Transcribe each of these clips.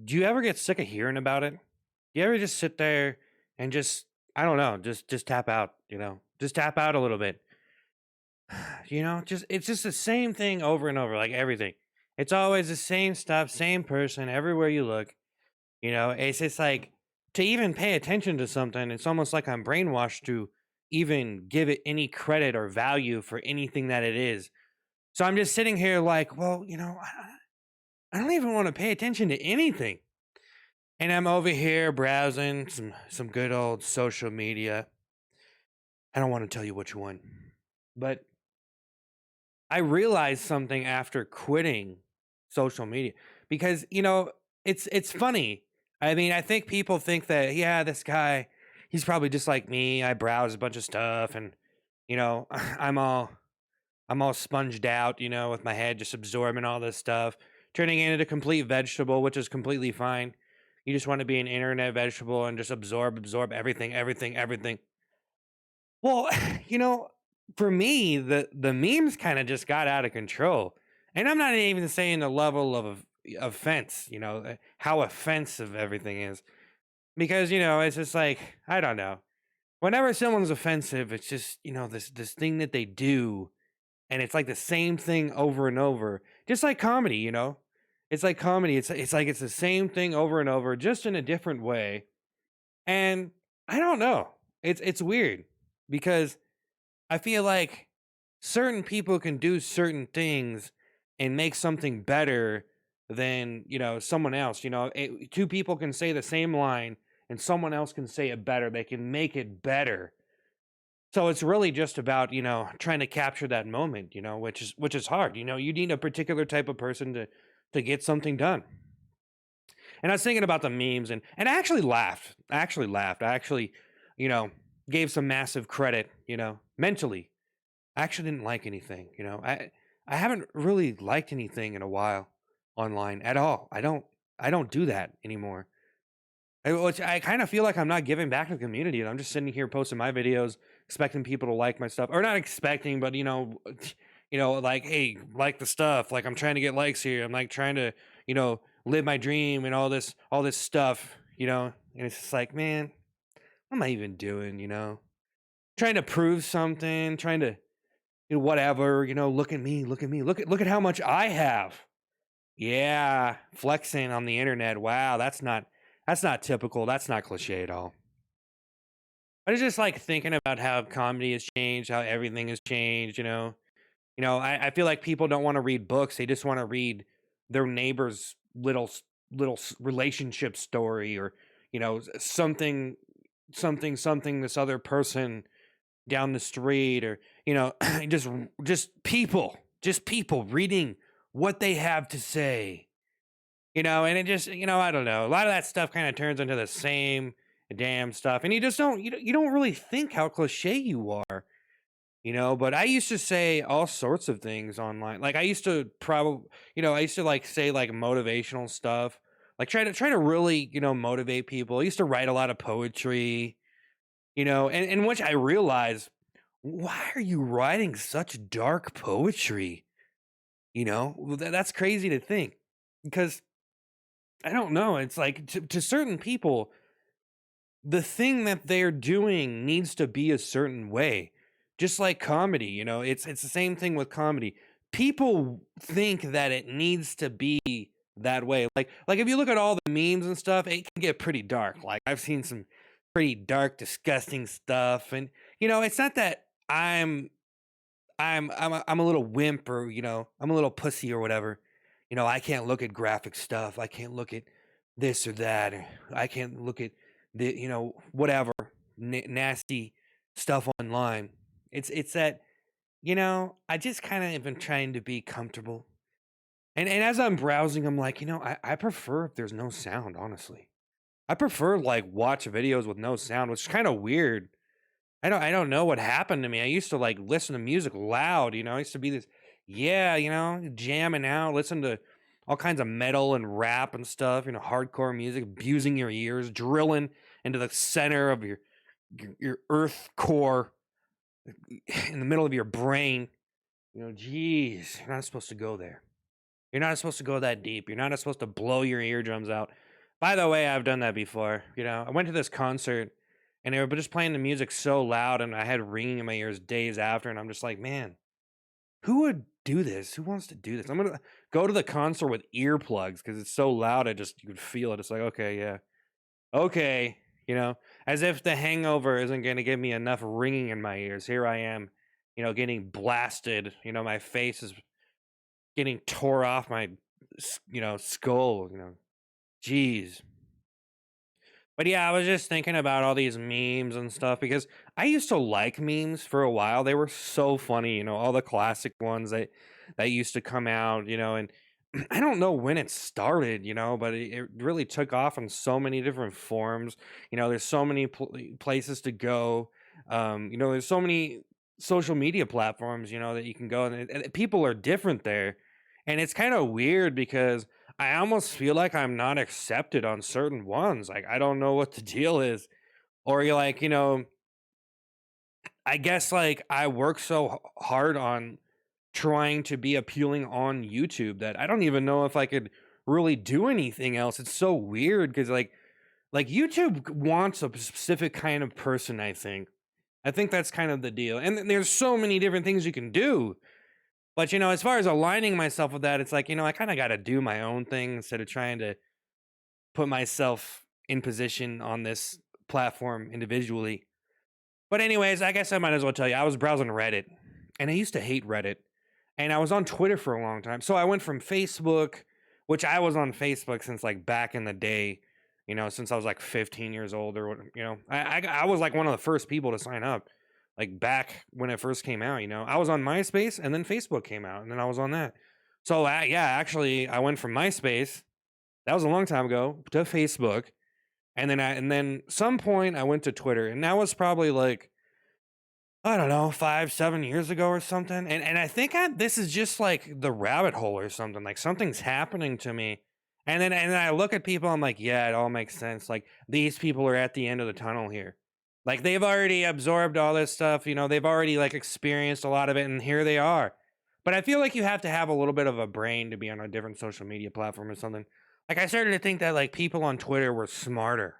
Do you ever get sick of hearing about it? Do you ever just sit there and just, I don't know, just tap out, Just tap out a little bit. Just it's just the same thing over and over, like everything. It's always the same stuff, same person everywhere you look. It's just like to even pay attention to something, it's almost like I'm brainwashed to even give it any credit or value for anything that it is. So I'm just sitting here like, well, I don't even want to pay attention to anything. And I'm over here browsing some good old social media. I don't want to tell you which one. But I realized something after quitting social media because, it's funny. I mean, I think people think that, yeah, this guy, he's probably just like me. I browse a bunch of stuff and, I'm all sponged out, with my head just absorbing all this stuff, turning into a complete vegetable, which is completely fine. You just want to be an internet vegetable and just absorb everything, everything, everything. Well, you know, for me, the memes kind of just got out of control. And I'm not even saying the level of offense, how offensive everything is. Because, it's just like, I don't know. Whenever someone's offensive, it's just, this thing that they do, and it's like the same thing over and over. Just like comedy, It's like comedy. It's like it's the same thing over and over, just in a different way. And I don't know. It's weird because I feel like certain people can do certain things and make something better than, someone else. Two people can say the same line and someone else can say it better. They can make it better. So it's really just about, trying to capture that moment, which is hard. You need a particular type of person to get something done. And I was thinking about the memes and I actually laughed. I actually laughed. I actually, you know, gave some massive credit, mentally. I actually didn't like anything, I haven't really liked anything in a while online at all. I don't do that anymore. Which I kind of feel like I'm not giving back to the community. And I'm just sitting here posting my videos, expecting people to like my stuff, or not expecting, but like, hey, like the stuff. Like I'm trying to get likes here. I'm like trying to, live my dream and all this stuff. And it's just like, man, what am I even doing? Trying to prove something, trying to, whatever. Look at me, look at me, look at how much I have. Yeah, flexing on the internet. Wow, that's not typical. That's not cliche at all. I was just like thinking about how comedy has changed, how everything has changed. I feel like people don't want to read books; they just want to read their neighbor's relationship story, or something, something. This other person down the street, or just just people reading what they have to say. And it just, I don't know. A lot of that stuff kind of turns into the same damn stuff. And you just don't, you don't really think how cliche you are, But I used to say all sorts of things online. Like I used to probably, I used to like say like motivational stuff, like try to really, motivate people. I used to write a lot of poetry, and which I realized, why are you writing such dark poetry? Well, that's crazy to think because I don't know. It's like to certain people, the thing that they're doing needs to be a certain way. Just like comedy, it's the same thing with comedy. People think that it needs to be that way. Like if you look at all the memes and stuff, it can get pretty dark. Like I've seen some pretty dark, disgusting stuff, and it's not that I'm a little wimp, or I'm a little pussy or whatever. I can't look at graphic stuff. I can't look at this or that. Or I can't look at the whatever nasty stuff online. It's that I just kind of have been trying to be comfortable. And as I'm browsing, I'm like, I prefer if there's no sound. Honestly, I prefer like watch videos with no sound, which is kind of weird. I don't know what happened to me. I used to like listen to music loud, I used to be this, yeah, jamming out, listen to all kinds of metal and rap and stuff, hardcore music, abusing your ears, drilling into the center of your earth core in the middle of your brain. Geez, you're not supposed to go there. You're not supposed to go that deep. You're not supposed to blow your eardrums out. By the way, I've done that before. I went to this concert and they were just playing the music so loud and I had ringing in my ears days after. And I'm just like, man, who would do this? Who wants to do this? I'm going to go to the concert with earplugs because it's so loud. You could feel it. It's like, okay, yeah. Okay. You know, as if the hangover isn't going to give me enough ringing in my ears. Here I am, getting blasted. My face is getting tore off my skull. Jeez. But yeah, I was just thinking about all these memes and stuff because I used to like memes for a while. They were so funny, all the classic ones that used to come out, and I don't know when it started, but it really took off in so many different forms. There's so many places to go. There's so many social media platforms, that you can go, and people are different there. And it's kind of weird because I almost feel like I'm not accepted on certain ones. Like I don't know what the deal is. Or you're like, I guess like I work so hard on trying to be appealing on YouTube that I don't even know if I could really do anything else. It's so weird because like YouTube wants a specific kind of person, I think. I think that's kind of the deal. And there's so many different things you can do. But as far as aligning myself with that, it's like, I kind of got to do my own thing instead of trying to put myself in position on this platform individually. But anyways, I guess I might as well tell you, I was browsing Reddit, and I used to hate Reddit, and I was on Twitter for a long time. So I went from Facebook, which I was on Facebook since like back in the day, since I was like 15 years old or I was like one of the first people to sign up, like back when it first came out. I was on MySpace, and then Facebook came out, and then I was on that. So yeah, actually, I went from MySpace, that was a long time ago, to Facebook, and then some point I went to Twitter, and that was probably like, I don't know, 5, 7 years ago or something. And I think this is just like the rabbit hole or something. Like something's happening to me. And then I look at people, I'm like, yeah, it all makes sense. Like these people are at the end of the tunnel here. Like they've already absorbed all this stuff, they've already like experienced a lot of it, and here they are. But I feel like you have to have a little bit of a brain to be on a different social media platform or something. Like I started to think that like people on Twitter were smarter.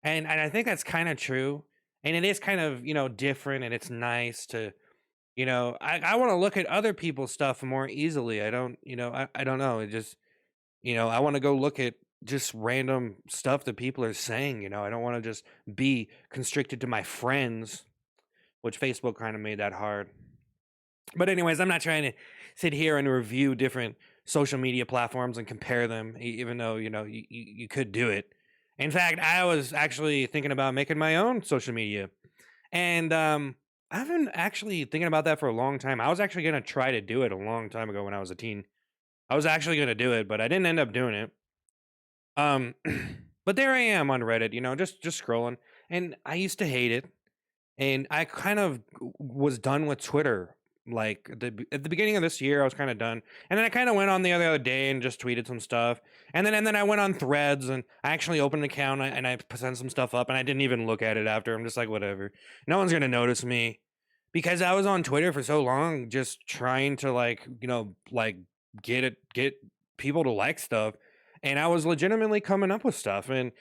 And I think that's kind of true. And it is kind of, different, and it's nice to, I want to look at other people's stuff more easily. I don't, I don't know. It just, I want to go look at just random stuff that people are saying. I don't want to just be constricted to my friends, which Facebook kind of made that hard. But anyways, I'm not trying to sit here and review different social media platforms and compare them, even though you could do it. In fact, I was actually thinking about making my own social media, and I've been actually thinking about that for a long time. I was actually gonna try to do it a long time ago when I was a teen. I was actually gonna do it, but I didn't end up doing it. Um, but there I am on Reddit, just scrolling, and I used to hate it, and I kind of was done with Twitter. Like at the beginning of this year, I was kind of done, and then I kind of went on the other day and just tweeted some stuff, and then I went on Threads, and I actually opened an account, and I sent some stuff up, and I didn't even look at it after. I'm just like, whatever, no one's gonna notice me because I was on Twitter for so long, just trying to like get people to like stuff, and I was legitimately coming up with stuff, and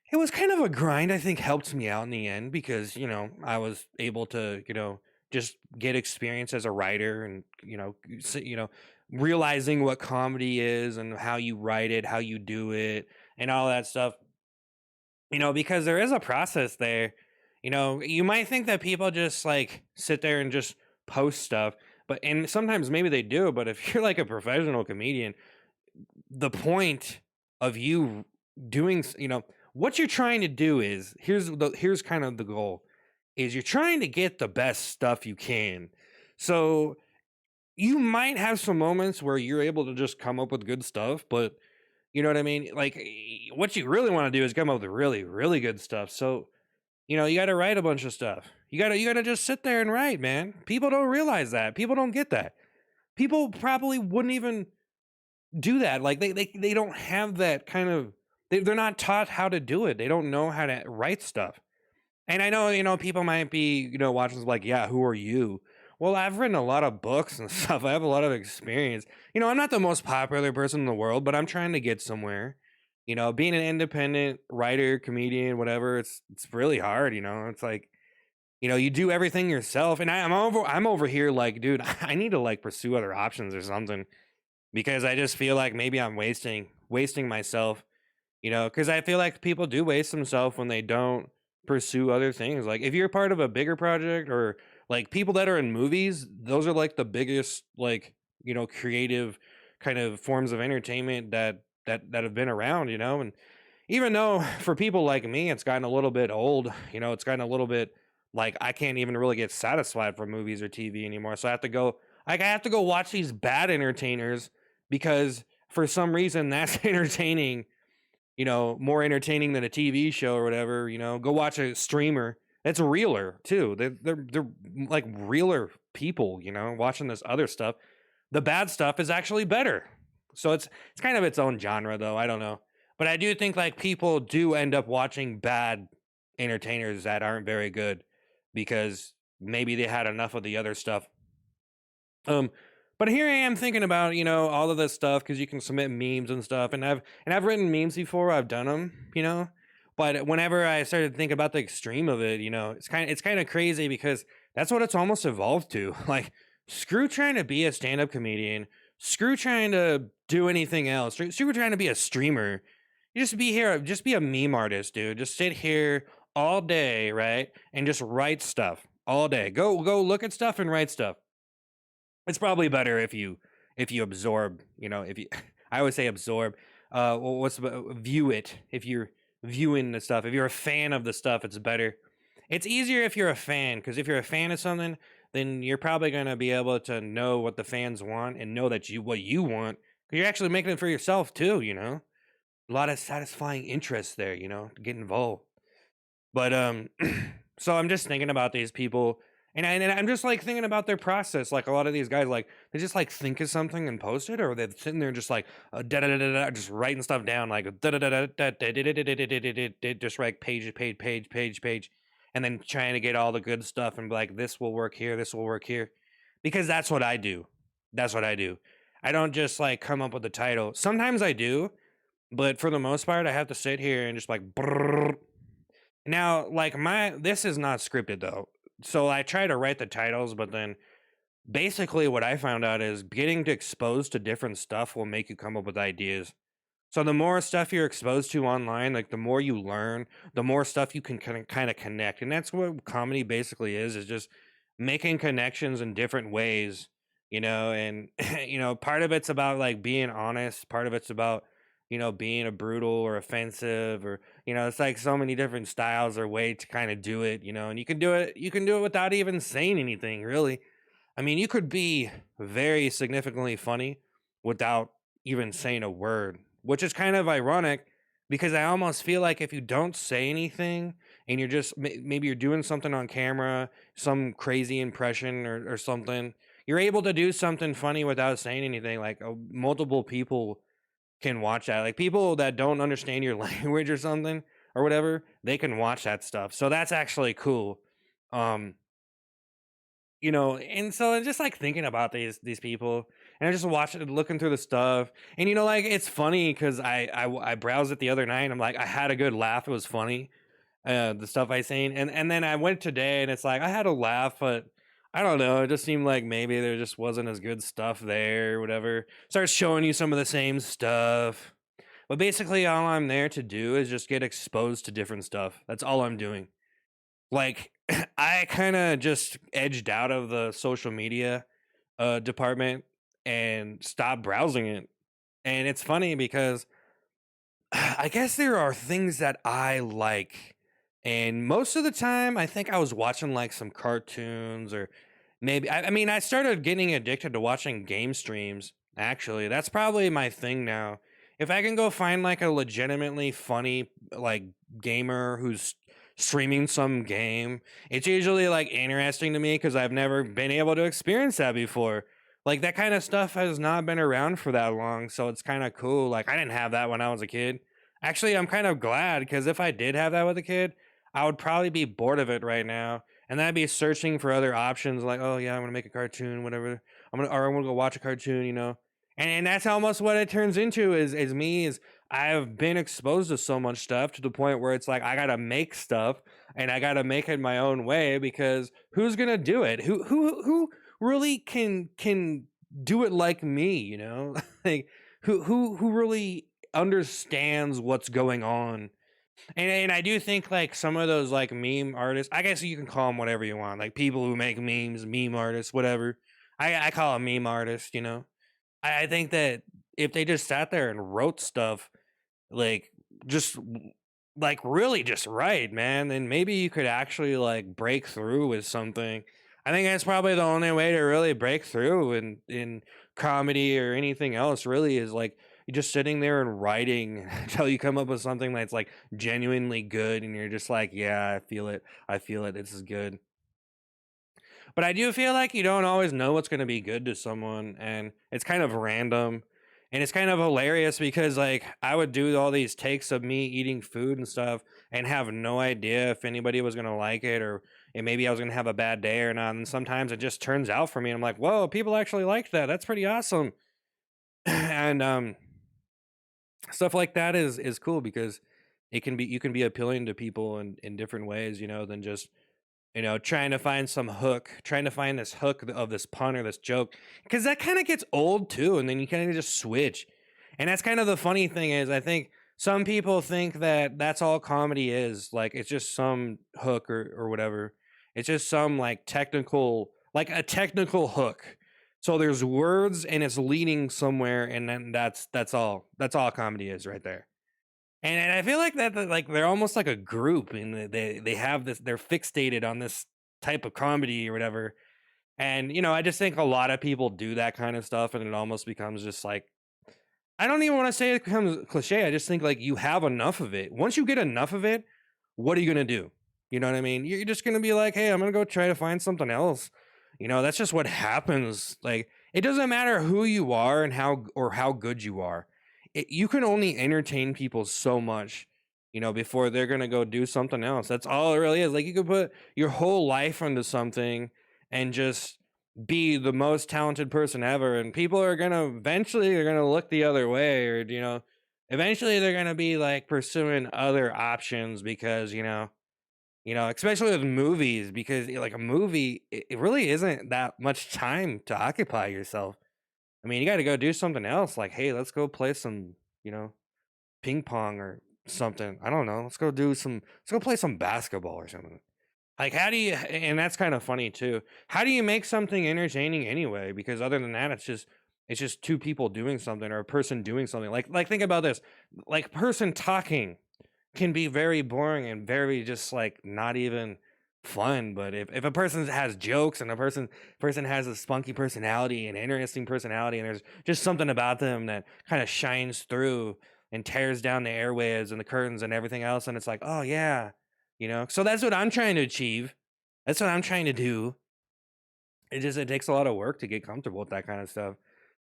it was kind of a grind. I think helped me out in the end because I was able to just get experience as a writer, and realizing what comedy is and how you write it, how you do it, and all that stuff. Because there is a process there. You might think that people just like sit there and just post stuff, and sometimes maybe they do, but if you're like a professional comedian, the point of you doing what you're trying to do is, here's kind of the goal, is you're trying to get the best stuff you can. So you might have some moments where you're able to just come up with good stuff, but you know what I mean? Like what you really want to do is come up with really, really good stuff. So, you got to write a bunch of stuff. You got to just sit there and write, man. People don't realize that. People don't get that. People probably wouldn't even do that. Like they don't have that kind of, they're not taught how to do it. They don't know how to write stuff. And I know, people might be, watching this like, yeah, who are you? Well, I've written a lot of books and stuff. I have a lot of experience. I'm not the most popular person in the world, but I'm trying to get somewhere. Being an independent writer, comedian, whatever, it's really hard, It's like, you do everything yourself. And I'm over here like, dude, I need to like pursue other options or something because I just feel like maybe I'm wasting myself, because I feel like people do waste themselves when they don't pursue other things. Like if you're part of a bigger project or like people that are in movies, those are like the biggest like, creative kind of forms of entertainment that have been around, and even though for people like me it's gotten a little bit old, it's gotten a little bit like I can't even really get satisfied from movies or TV anymore. So I have to go watch these bad entertainers because for some reason that's entertaining, more entertaining than a TV show or whatever. Go watch a streamer. That's realer too. They're like realer people, watching this other stuff. The bad stuff is actually better. So it's kind of its own genre though. I don't know. But I do think like people do end up watching bad entertainers that aren't very good because maybe they had enough of the other stuff. um, but here I am thinking about, all of this stuff because you can submit memes and stuff, and I've written memes before. I've done them. But whenever I started to think about the extreme of it, it's kind of crazy because that's what it's almost evolved to. Like, screw trying to be a stand-up comedian, screw trying to do anything else, screw trying to be a streamer. You just be here, just be a meme artist, dude. Just sit here all day, right, and just write stuff all day. Go look at stuff and write stuff. It's probably better if you absorb, if you I always say absorb. View it. If you're viewing the stuff, if you're a fan of the stuff, it's better. It's easier if you're a fan because if you're a fan of something, then you're probably going to be able to know what the fans want and know that you what you want because you're actually making it for yourself too, a lot of satisfying interest there, to get involved. But so I'm just thinking about these people, and I'm just like thinking about their process. Like a lot of these guys, like they just like think of something and post it, or they're sitting there just like da da da da da, just writing stuff down, like da da da da da da, just like page, and then trying to get all the good stuff and be like this will work here, this will work here, because that's what I do. That's what I do. I don't just like come up with the title. Sometimes I do, but for the most part, I have to sit here and just like. Brrr. Now, like this is not scripted though. So I try to write the titles, but then basically what I found out is getting exposed to different stuff will make you come up with ideas. So the more stuff you're exposed to online, like the more you learn, the more stuff you can kind of connect. And that's what comedy basically is just making connections in different ways, and part of it's about like being honest, part of it's about, being a brutal or offensive or, it's like so many different styles or way to kind of do it, and you can do it without even saying anything, really. I mean, you could be very significantly funny without even saying a word, which is kind of ironic because I almost feel like if you don't say anything and you're just maybe you're doing something on camera, some crazy impression or something, you're able to do something funny without saying anything. Like multiple people can watch that. Like people that don't understand your language or something or whatever, they can watch that stuff. So that's actually cool. Um, and so I'm just like thinking about these people, and I just watching and looking through the stuff, and like it's funny because I browsed it the other night. And I'm like I had a good laugh. It was funny, the stuff I seen, and then I went today, and it's like I had a laugh, but I don't know. It just seemed like maybe there just wasn't as good stuff there, or whatever. Starts showing you some of the same stuff, but basically all I'm there to do is just get exposed to different stuff. That's all I'm doing. Like I kind of just edged out of the social media department and stopped browsing it. And it's funny because I guess there are things that I like. And most of the time, I think I was watching like some cartoons or maybe, I mean, I started getting addicted to watching game streams. Actually, that's probably my thing now. If I can go find like a legitimately funny, like gamer who's streaming some game, it's usually like interesting to me because I've never been able to experience that before. Like that kind of stuff has not been around for that long, so it's kind of cool. Like I didn't have that when I was a kid. Actually, I'm kind of glad because if I did have that with a kid, I would probably be bored of it right now, and then I'd be searching for other options like, oh yeah, I'm gonna make a cartoon, whatever. I'm gonna go watch a cartoon, and that's almost what it turns into is me is I've been exposed to so much stuff to the point where it's like I gotta make stuff and I gotta make it my own way because who's gonna do it? Who really can do it like me? Like who really understands what's going on. And I do think like some of those like meme artists, I guess you can call them whatever you want, like people who make memes, meme artists, whatever. I call them meme artists. I think that if they just sat there and wrote stuff like just like really just right, man, then maybe you could actually like break through with something. I think that's probably the only way to really break through in comedy or anything else really is like you're just sitting there and writing until you come up with something that's like genuinely good and you're just like, yeah, I feel it. I feel it. This is good. But I do feel like you don't always know what's going to be good to someone, and it's kind of random. And it's kind of hilarious because, like, I would do all these takes of me eating food and stuff and have no idea if anybody was going to like it or and maybe I was going to have a bad day or not. And sometimes it just turns out for me. And I'm like, whoa, people actually liked that. That's pretty awesome. And stuff like that is cool because you can be appealing to people in different ways, than just trying to find some hook, trying to find this hook of this pun or this joke, because that kind of gets old too, and then you kind of just switch. And that's kind of the funny thing is, I think some people think that that's all comedy is, like it's just some hook or whatever. It's just some like technical, like a technical hook. So there's words and it's leading somewhere, and then that's all. That's all comedy is right there. And I feel like that like they're almost like a group, and they have this. They're fixated on this type of comedy or whatever. And I just think a lot of people do that kind of stuff, and it almost becomes just like I don't even want to say it becomes cliche. I just think like you have enough of it. Once you get enough of it, what are you gonna do? You know what I mean? You're just gonna be like, hey, I'm gonna go try to find something else. That's just what happens. Like it doesn't matter who you are and how good you are. You can only entertain people so much, before they're gonna go do something else. That's all it really is. Like you could put your whole life into something and just be the most talented person ever, and people are gonna eventually they're gonna look the other way, or eventually they're gonna be like pursuing other options because especially with movies, because like a movie, it really isn't that much time to occupy yourself. I mean, you got to go do something else. Like, hey, let's go play some, ping pong or something. I don't know. Let's go play some basketball or something. Like, how do you, and that's kind of funny too. How do you make something entertaining anyway? Because other than that, it's just two people doing something or a person doing something. Like think about this. Like, person talking can be very boring and very just like not even fun. But if a person has jokes and a person has a spunky personality and interesting personality, and there's just something about them that kind of shines through and tears down the airwaves and the curtains and everything else, and it's like, oh yeah, so that's what I'm trying to achieve. That's what I'm trying to do. It takes a lot of work to get comfortable with that kind of stuff.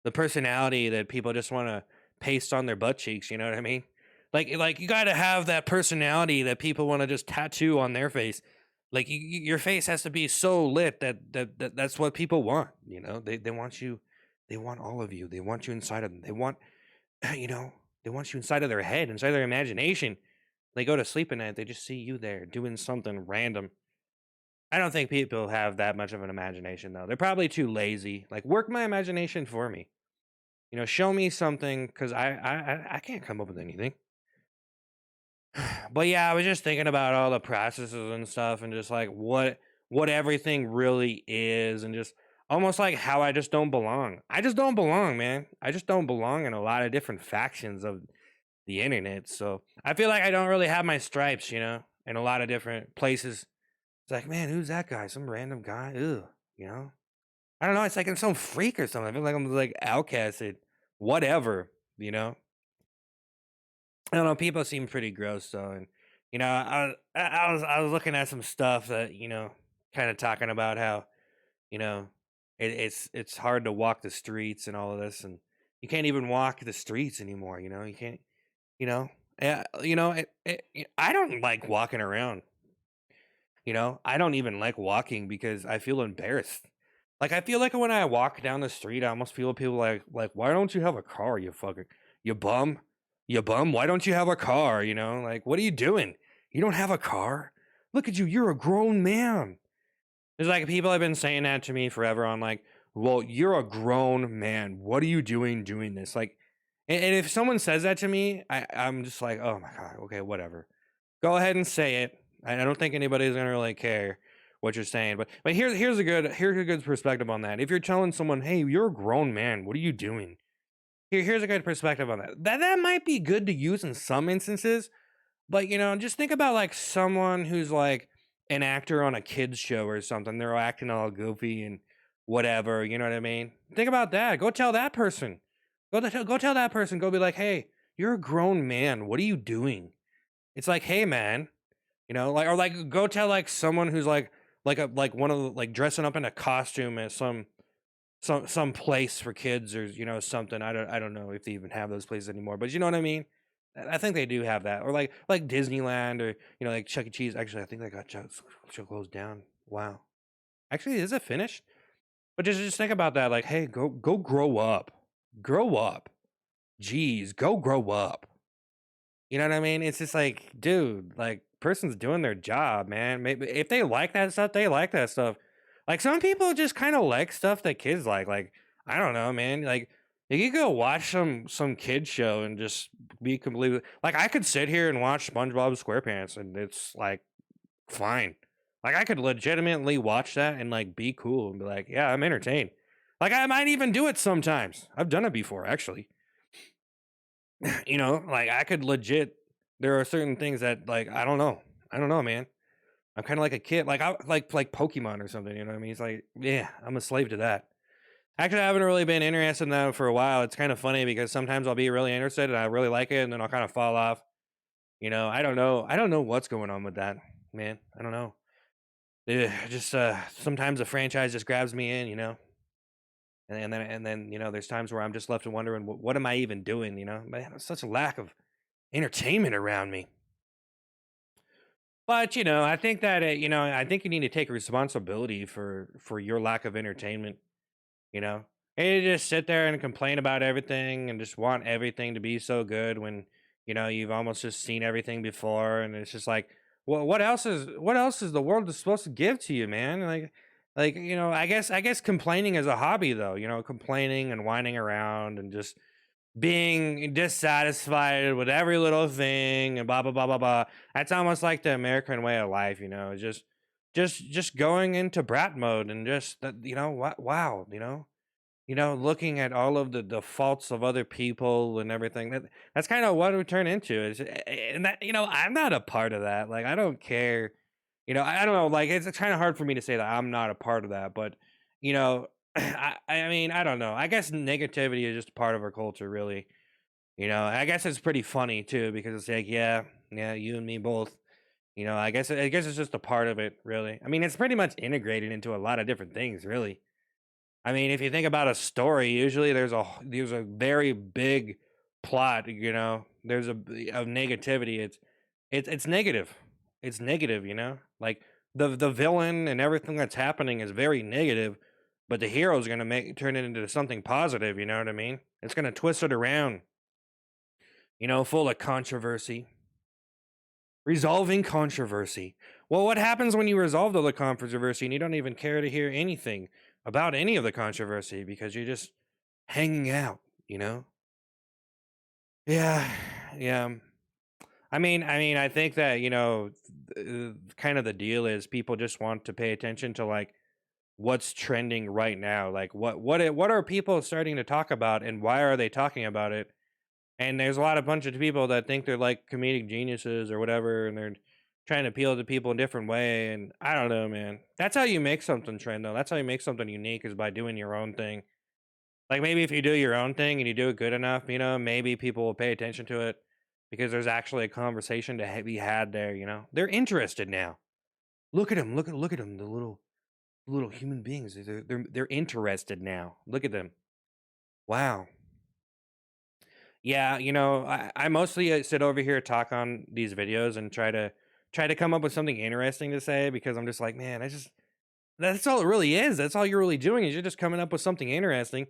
The personality that people just want to paste on their butt cheeks, you know what I mean? Like you got to have that personality that people want to just tattoo on their face. Like your face has to be so lit that's what people want, They want you, they want all of you. They want you inside of them. They want you know, they want you inside of their head, inside of their imagination. They go to sleep at night, they just see you there doing something random. I don't think people have that much of an imagination though. They're probably too lazy. Like, work my imagination for me. Show me something because I can't come up with anything. But yeah, I was just thinking about all the processes and stuff, and just like what everything really is, and just almost like how I just don't belong. I just don't belong, man. I just don't belong in a lot of different factions of the internet. So I feel like I don't really have my stripes, in a lot of different places. It's like, man, who's that guy? Some random guy? Ew, you know? I don't know. It's like I'm some freak or something. I feel like I'm like outcasted. Whatever, you know? I don't know. People seem pretty gross though, and I was looking at some stuff that kind of talking about how you know it's hard to walk the streets and all of this, and you can't even walk the streets anymore. You can't. You know, yeah. I don't like walking around. I don't even like walking because I feel embarrassed. Like I feel like when I walk down the street, I almost feel people like why don't you have a car, you fucking you bum? You bum, why don't you have a car? Like what are you doing? You don't have a car? Look at you, you're a grown man. There's like people have been saying that to me forever on like, well, you're a grown man. What are you doing this? Like, and if someone says that to me, I'm just like, oh my God, okay, whatever. Go ahead and say it. I don't think anybody's gonna really care what you're saying. But here's a good perspective on that. If you're telling someone, hey, you're a grown man, what are you doing? Here's a good perspective on that. That might be good to use in some instances, but just think about like someone who's like an actor on a kids show or something. They're acting all goofy and whatever. You know what I mean? Think about that. Go tell that person. Go tell that person. Go be like, hey, you're a grown man. What are you doing? It's like, hey, man. Like or like go tell like someone who's like one of the like dressing up in a costume at some place for kids or something. I don't know if they even have those places anymore, but you know what I mean. I think they do have that, or like Disneyland, or like Chuck E. Cheese. Actually, I think they got closed down. Wow. Actually, is it finished? But just think about that. Like, hey, go grow up, grow up. Jeez, go grow up. You know what I mean? It's just like, dude, like person's doing their job, man. Maybe if they like that stuff, they like that stuff. Like some people just kind of like stuff that kids like. Like I don't know, man. Like you could go watch some kid show and just be completely like I could sit here and watch SpongeBob SquarePants and it's like fine. Like I could legitimately watch that and like be cool and be like, yeah, I'm entertained. Like I might even do it sometimes. I've done it before, actually. Like I could legit there are certain things that like I don't know. I don't know, man. I'm kind of like a kid, like I like Pokemon or something, you know what I mean? It's like, yeah, I'm a slave to that. Actually, I haven't really been interested in that for a while. It's kind of funny because sometimes I'll be really interested and I really like it and then I'll kind of fall off. I don't know. I don't know what's going on with that, man. I don't know. Just sometimes a franchise just grabs me in, and then there's times where I'm just left wondering what am I even doing, Man, there's such a lack of entertainment around me. But I think that I think you need to take responsibility for your lack of entertainment. You know, and you just sit there and complain about everything and just want everything to be so good when you've almost just seen everything before, and it's just like, well, what else is the world supposed to give to you, man? Like I guess complaining is a hobby though. Complaining and whining around and just being dissatisfied with every little thing and blah blah blah blah blah. That's almost like the American way of life, just going into brat mode and just what wow, looking at all of the faults of other people and everything. That's kind of what we turn into. And that I'm not a part of that. Like I don't care. I don't know. Like it's kind of hard for me to say that I'm not a part of that, but you know, I mean I don't know. I guess negativity is just part of our culture, really. I guess it's pretty funny too because it's like yeah, you and me both. I guess it's just a part of it, really. I mean, it's pretty much integrated into a lot of different things, really. I mean, if you think about a story, usually there's a very big plot. There's of negativity. It's negative. It's negative. Like the villain and everything that's happening is very negative, but the hero's gonna make turn it into something positive. You know what I mean? It's gonna twist it around. Full of controversy. Resolving controversy. Well, what happens when you resolve all the controversy and you don't even care to hear anything about any of the controversy because you're just hanging out, you know? Yeah, yeah. I mean, I think that kind of the deal is people just want to pay attention to like what's trending right now, like what are people starting to talk about and why are they talking about it? And there's a lot of bunch of people that think they're like comedic geniuses or whatever, and they're trying to appeal to people in a different way. And I don't know, man. That's how you make something trend, though. That's how you make something unique is by doing your own thing. Like maybe if you do your own thing and you do it good enough, maybe people will pay attention to it because there's actually a conversation to be had there. They're interested now. Look at them. Look at them. The little human beings. They're interested now. Look at them. Wow. Yeah, I mostly sit over here talk on these videos and try to try to come up with something interesting to say because I'm just like, man, that's all it really is. That's all you're really doing is you're just coming up with something interesting.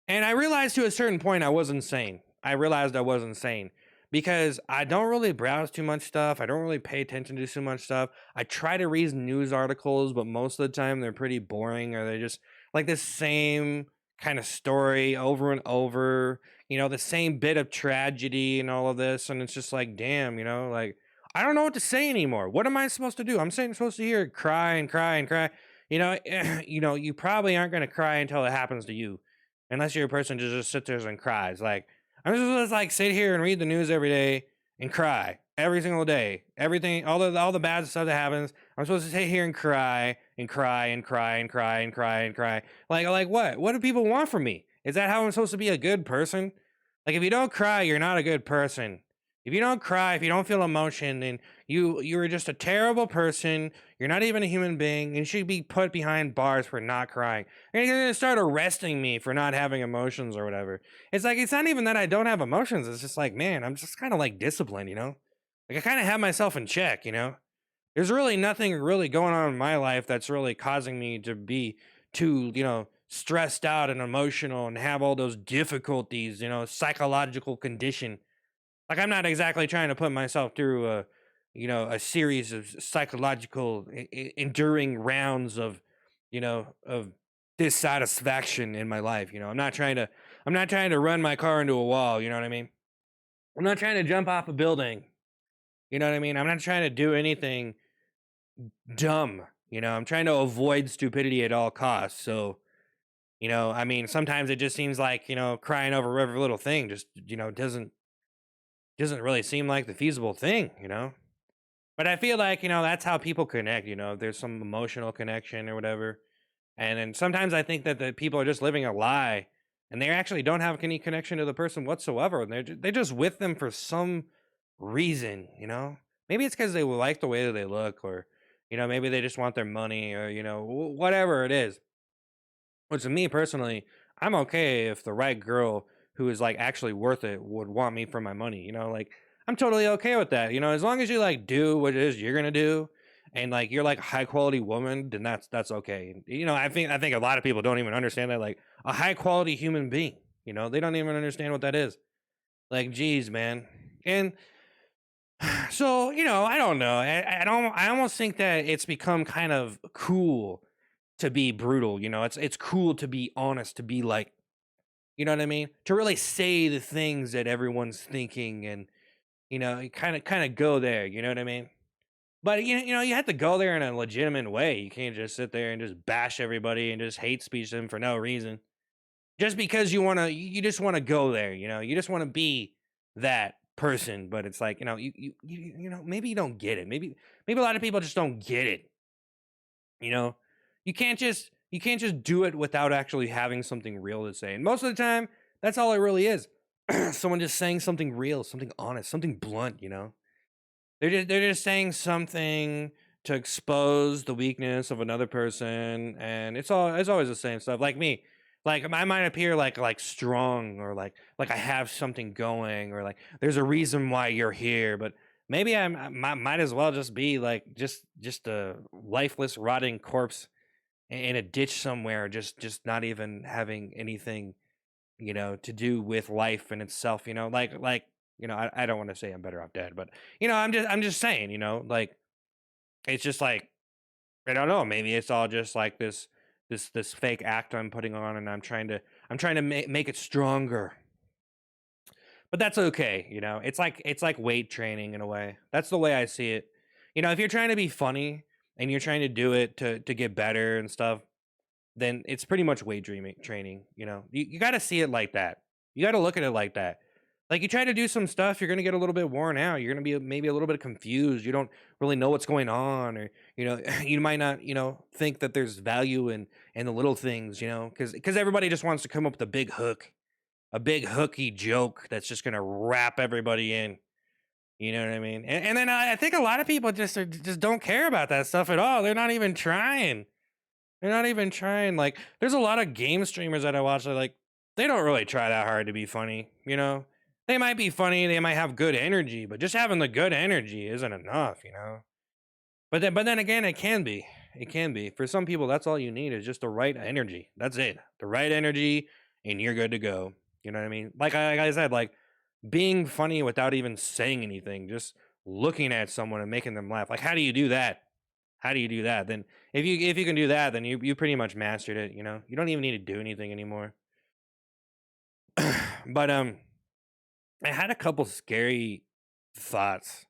And I realized to a certain point I was insane. I realized I was insane because I don't really browse too much stuff. I don't really pay attention to too much stuff. I try to read news articles, but most of the time they're pretty boring or they're just like the same kind of story over and over, the same bit of tragedy and all of this. And it's just like, damn, like I don't know what to say anymore. What am I supposed to do? Supposed to hear cry and cry and cry. You probably aren't going to cry until it happens to you unless you're a person who just sits there and cries. Like I'm just supposed to like sit here and read the news every day and cry every single day. Everything, all the bad stuff that happens, I'm supposed to sit here and cry and cry and cry and cry and cry and cry. Like what? What do people want from me? Is that how I'm supposed to be a good person? Like if you don't cry, you're not a good person. If you don't cry, if you don't feel emotion, then you're just a terrible person. You're not even a human being, and you should be put behind bars for not crying. And you're gonna start arresting me for not having emotions or whatever. It's like it's not even that I don't have emotions. It's just like, man, I'm just kind of like disciplined, Like I kind of have myself in check. There's really nothing really going on in my life that's really causing me to be too, stressed out and emotional and have all those difficulties, psychological condition. Like I'm not exactly trying to put myself through a series of psychological enduring rounds of dissatisfaction in my life. I'm not trying to run my car into a wall. You know what I mean? I'm not trying to jump off a building. You know what I mean? I'm not trying to do anything dumb. I'm trying to avoid stupidity at all costs. So, I mean, sometimes it just seems like, crying over every little thing just, doesn't really seem like the feasible thing. But I feel like, that's how people connect, there's some emotional connection or whatever. And then sometimes I think that the people are just living a lie and they actually don't have any connection to the person whatsoever. And they're just with them for some reason. Maybe it's because they like the way that they look or, maybe they just want their money or, whatever it is. But to me personally, I'm okay if the right girl who is like actually worth it would want me for my money. Like I'm totally okay with that. As long as you like do what it is you're gonna do, and like you're like a high quality woman, then that's okay. I think a lot of people don't even understand that like a high quality human being. They don't even understand what that is. Like, geez, man. And so I don't know. I don't. I almost think that it's become kind of cool to be brutal. It's cool to be honest, to be like, what I mean? To really say the things that everyone's thinking and, kind of go there, you know what I mean? But you have to go there in a legitimate way. You can't just sit there and just bash everybody and just hate speech them for no reason. Just because you just want to go there, you just want to be that person, but it's like, maybe you don't get it. Maybe a lot of people just don't get it. You know, you can't just do it without actually having something real to say. And most of the time, that's all it really is. Someone just saying something real, something honest, something blunt. They're just saying something to expose the weakness of another person, and it's always the same stuff. Like me, like I might appear like strong or like I have something going or like there's a reason why you're here, but maybe might as well just be like just a lifeless, rotting corpse in a ditch somewhere, just not even having anything to do with life in itself. I don't want to say I'm better off dead, but I'm just saying, like it's just like I don't know, maybe it's all just like this fake act I'm putting on, and I'm trying to make it stronger. But that's okay. It's like weight training in a way. That's the way I see it. If you're trying to be funny and you're trying to do it to get better and stuff, then it's pretty much weight dreaming training. You got to see it like that. You got to look at it like that. Like you try to do some stuff, you're gonna get a little bit worn out. You're gonna be maybe a little bit confused. You don't really know what's going on, or you might not think that there's value in the little things. Because everybody just wants to come up with a big hook, a big hooky joke that's just gonna wrap everybody in. You know what I mean? And then I think a lot of people just don't care about that stuff at all. They're not even trying. They're not even trying. Like, there's a lot of game streamers that I watch that like they don't really try that hard to be funny. They might be funny, they might have good energy, but just having the good energy isn't enough. But then again, it can be. It can be. For some people, that's all you need is just the right energy. That's it. The right energy, and you're good to go. You know what I mean? Like I said, like being funny without even saying anything, just looking at someone and making them laugh. Like, how do you do that? How do you do that? Then if you can do that, then you pretty much mastered it. You don't even need to do anything anymore. But I had a couple scary thoughts,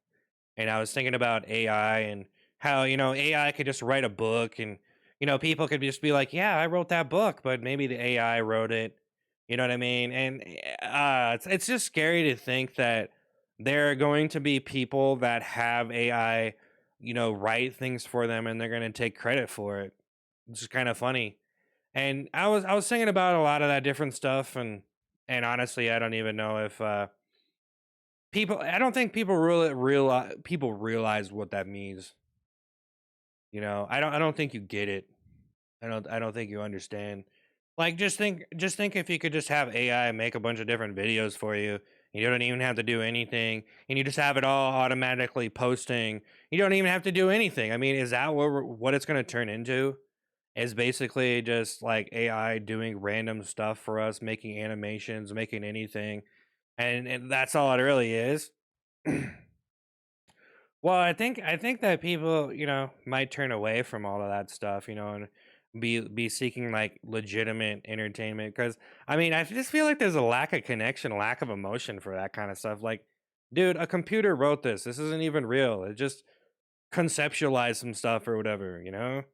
and I was thinking about AI and how AI could just write a book, and people could just be like, "Yeah, I wrote that book," but maybe the AI wrote it. You know what I mean? And it's just scary to think that there are going to be people that have AI, write things for them, and they're going to take credit for it. It's just kind of funny. And I was thinking about a lot of that different stuff, and honestly, I don't even know if people. I don't think people really realize what that means. I don't think you get it. I don't think you understand. Like just think if you could just have AI make a bunch of different videos for you. You don't even have to do anything, and you just have it all automatically posting. You don't even have to do anything. I mean, is that what it's going to turn into? Is basically just like AI doing random stuff for us, making animations, making anything, and that's all it really is. Well, I think that people, might turn away from all of that stuff, and be seeking like legitimate entertainment. Because I mean, I just feel like there's a lack of connection, lack of emotion for that kind of stuff. Like, dude, a computer wrote this. This isn't even real. It just conceptualized some stuff or whatever.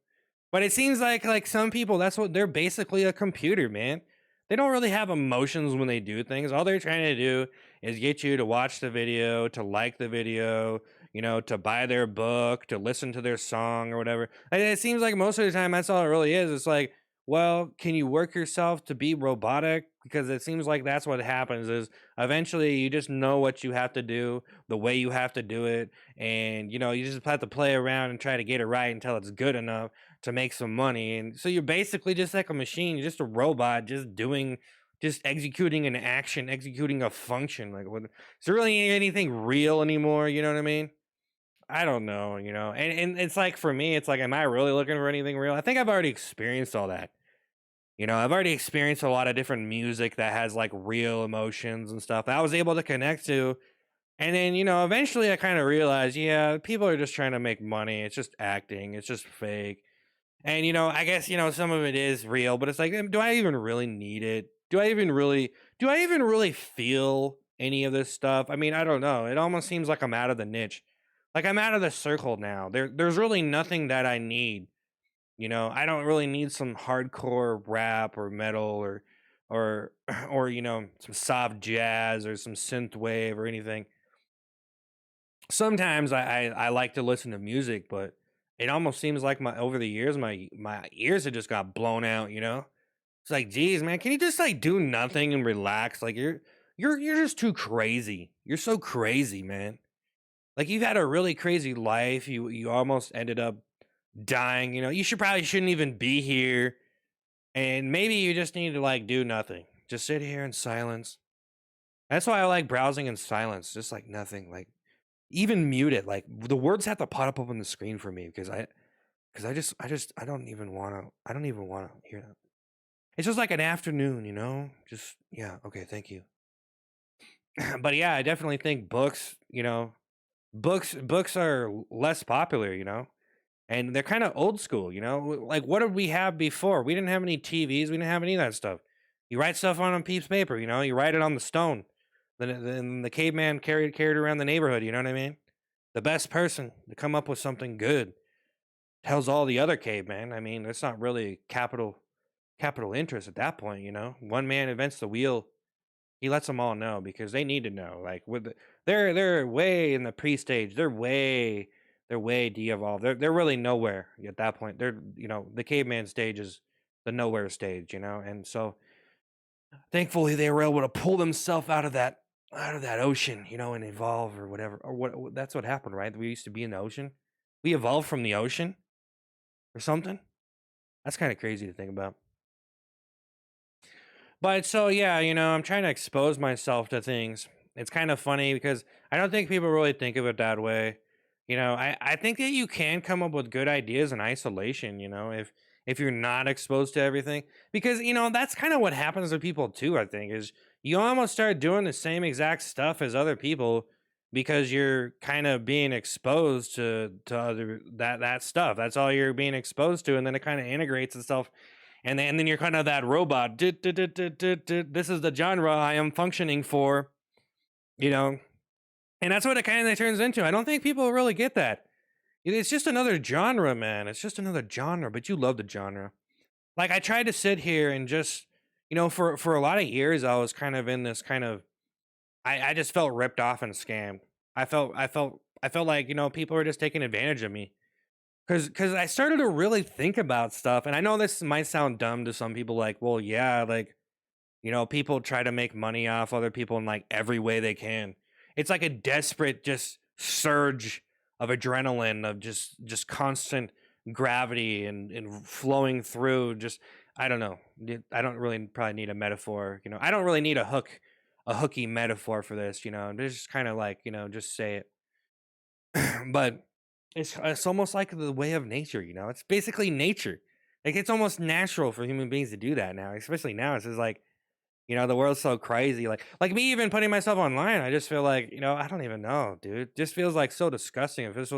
But it seems like some people, that's what they're basically a computer, man. They don't really have emotions when they do things. All they're trying to do is get you to watch the video, to like the video, to buy their book, to listen to their song or whatever. And it seems like most of the time that's all it really is. It's like, well, can you work yourself to be robotic? Because it seems like that's what happens is eventually you just know what you have to do, the way you have to do it, and you just have to play around and try to get it right until it's good enough to make some money. And so you're basically just like a machine, you're just a robot, just executing an action, executing a function. Like, what is there really anything real anymore? You know what I mean? I don't know, and it's like for me, it's like, am I really looking for anything real? I think I've already experienced all that. I've already experienced a lot of different music that has like real emotions and stuff that I was able to connect to. And then, eventually I kind of realized, yeah, people are just trying to make money. It's just acting, it's just fake. And I guess some of it is real, but it's like, do I even really need it? Do I even really feel any of this stuff? I mean, I don't know. It almost seems like I'm out of the niche. Like I'm out of the circle now. There's really nothing that I need. I don't really need some hardcore rap or metal or or some soft jazz or some synth wave or anything. Sometimes I like to listen to music, but it almost seems like my over the years my ears have just got blown out. It's like, geez, man, can you just like do nothing and relax? Like you're just too crazy. You're so crazy, man. Like you've had a really crazy life. You almost ended up dying. You shouldn't even be here. And maybe you just need to like do nothing. Just sit here in silence. That's why I like browsing in silence, just like nothing. Like even mute it. Like the words have to pop up on the screen for me because I don't even want to hear that. It's just like an afternoon. Just yeah, okay, thank you. But yeah, I definitely think books are less popular. And they're kind of old school. Like what did we have before? We didn't have any TVs, we didn't have any of that stuff. You write stuff on a piece of paper. You write it on the stone. Then the caveman carried around the neighborhood, you know what I mean? The best person to come up with something good tells all the other cavemen. I mean, it's not really capital interest at that point. One man invents the wheel, he lets them all know because they need to know. Like they're way in the pre-stage. They're way de-evolved. They're really nowhere at that point. The caveman stage is the nowhere stage. And so thankfully they were able to pull themselves out of that ocean, and evolve or whatever. Or that's what happened, right? We used to be in the ocean. We evolved from the ocean or something. That's kind of crazy to think about. But so yeah, I'm trying to expose myself to things. It's kind of funny because I don't think people really think of it that way. I think that you can come up with good ideas in isolation, if you're not exposed to everything. Because, that's kind of what happens to people too, I think, is you almost start doing the same exact stuff as other people because you're kind of being exposed to other that stuff. That's all you're being exposed to, and then it kind of integrates itself. And then you're kind of that robot. This is the genre I am functioning for, you know. And that's what it kind of turns into. I don't think people really get that. It's just another genre, man. It's just another genre, but you love the genre. Like I tried to sit here and just, for a lot of years I was kind of in this kind of I just felt ripped off and scammed. I felt like, people were just taking advantage of me. Cause I started to really think about stuff. And I know this might sound dumb to some people, like, well, yeah, like, people try to make money off other people in like every way they can. It's like a desperate just surge of adrenaline of just constant gravity and flowing through just I don't know. I don't really probably need a metaphor, I don't really need a hooky metaphor for this, There's just kind of like, just say it. But it's almost like the way of nature, It's basically nature. Like it's almost natural for human beings to do that now, especially now. It's just like the world's so crazy. Like me even putting myself online, I just feel like, I don't even know, dude. Just feels like so disgusting. It just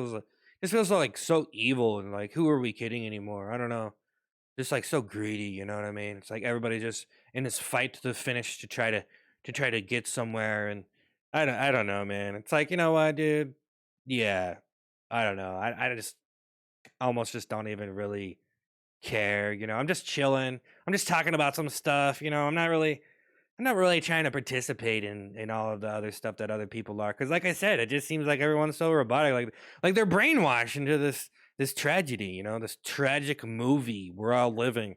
feels like so evil and like who are we kidding anymore? I don't know. Just like so greedy, you know what I mean? It's like everybody just in this fight to the finish to try to get somewhere. And I don't know, man. It's like, you know what, dude? Yeah. I don't know. I just almost just don't even really care, I'm just chilling. I'm just talking about some stuff, I'm not really trying to participate in all of the other stuff that other people are, because like I said, it just seems like everyone's so robotic, like they're brainwashed into this tragedy, this tragic movie we're all living.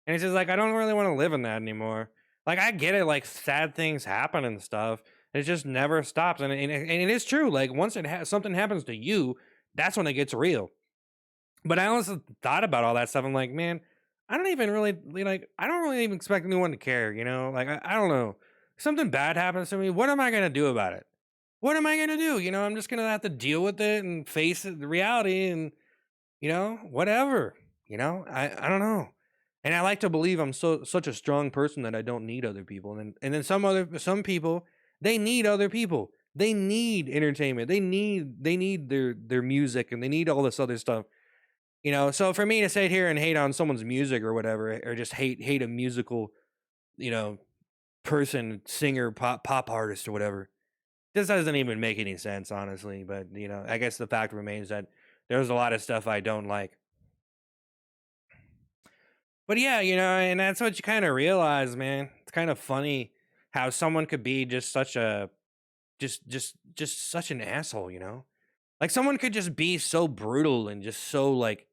And it's just like I don't really want to live in that anymore. Like I get it, like sad things happen and stuff. It just never stops, and it is true. Like once something happens to you, that's when it gets real. But I also thought about all that stuff. I'm like, man, I don't even really like. I don't really even expect anyone to care. Like I don't know. Something bad happens to me. What am I gonna do about it? What am I gonna do? I'm just gonna have to deal with it and face it, the reality, and whatever. I don't know. And I like to believe I'm such a strong person that I don't need other people. And then some people, they need other people. They need entertainment. They need their music, and they need all this other stuff. So for me to sit here and hate on someone's music or whatever, or just hate a musical, you know, person, singer, pop artist or whatever, this doesn't even make any sense, honestly. But I guess the fact remains that there's a lot of stuff I don't like. But yeah, and that's what you kind of realize, man. It's kind of funny how someone could be just such a just such an asshole, Like someone could just be so brutal and just so like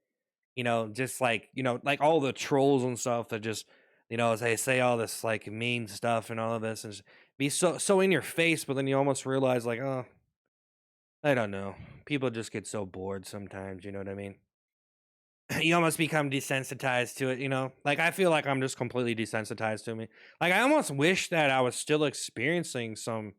just like, like all the trolls and stuff that just, they say all this like mean stuff and all of this and just be so in your face, but then you almost realize like, oh, I don't know. People just get so bored sometimes, you know what I mean? You almost become desensitized to it, Like I feel like I'm just completely desensitized to me. Like I almost wish that I was still experiencing some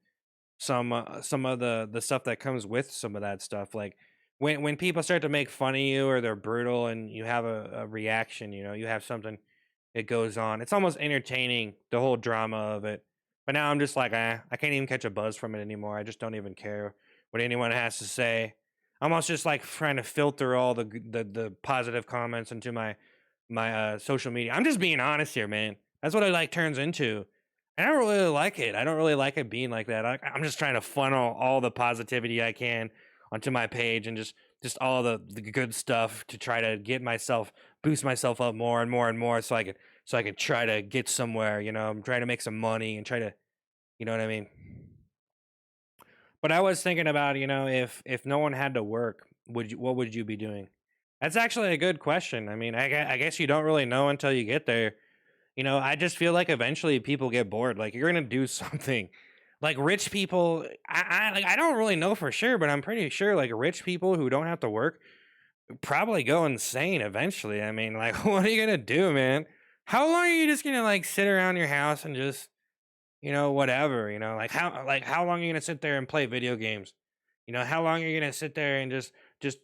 of the stuff that comes with some of that stuff, like when people start to make fun of you or they're brutal and you have a reaction, you have something that goes on. It's almost entertaining, the whole drama of it. But now I'm just like, I can't even catch a buzz from it anymore. I just don't even care what anyone has to say. I'm almost just like trying to filter all the positive comments into my social media. I'm just being honest here, man. That's what it like turns into. I don't really like it. I don't really like it being like that. I'm just trying to funnel all the positivity I can onto my page and just all the good stuff to try to get myself boost myself up more and more and more so I could try to get somewhere, I'm trying to make some money and try to, you know what I mean? But I was thinking about, if no one had to work, what would you be doing? That's actually a good question. I mean, I guess you don't really know until you get there. I just feel like eventually people get bored. Like you're gonna do something. Like rich people, I don't really know for sure, but I'm pretty sure like rich people who don't have to work probably go insane eventually. I mean, like, what are you gonna do, man? How long are you just gonna like sit around your house and just whatever, like how long are you gonna sit there and play video games? How long are you gonna sit there and just,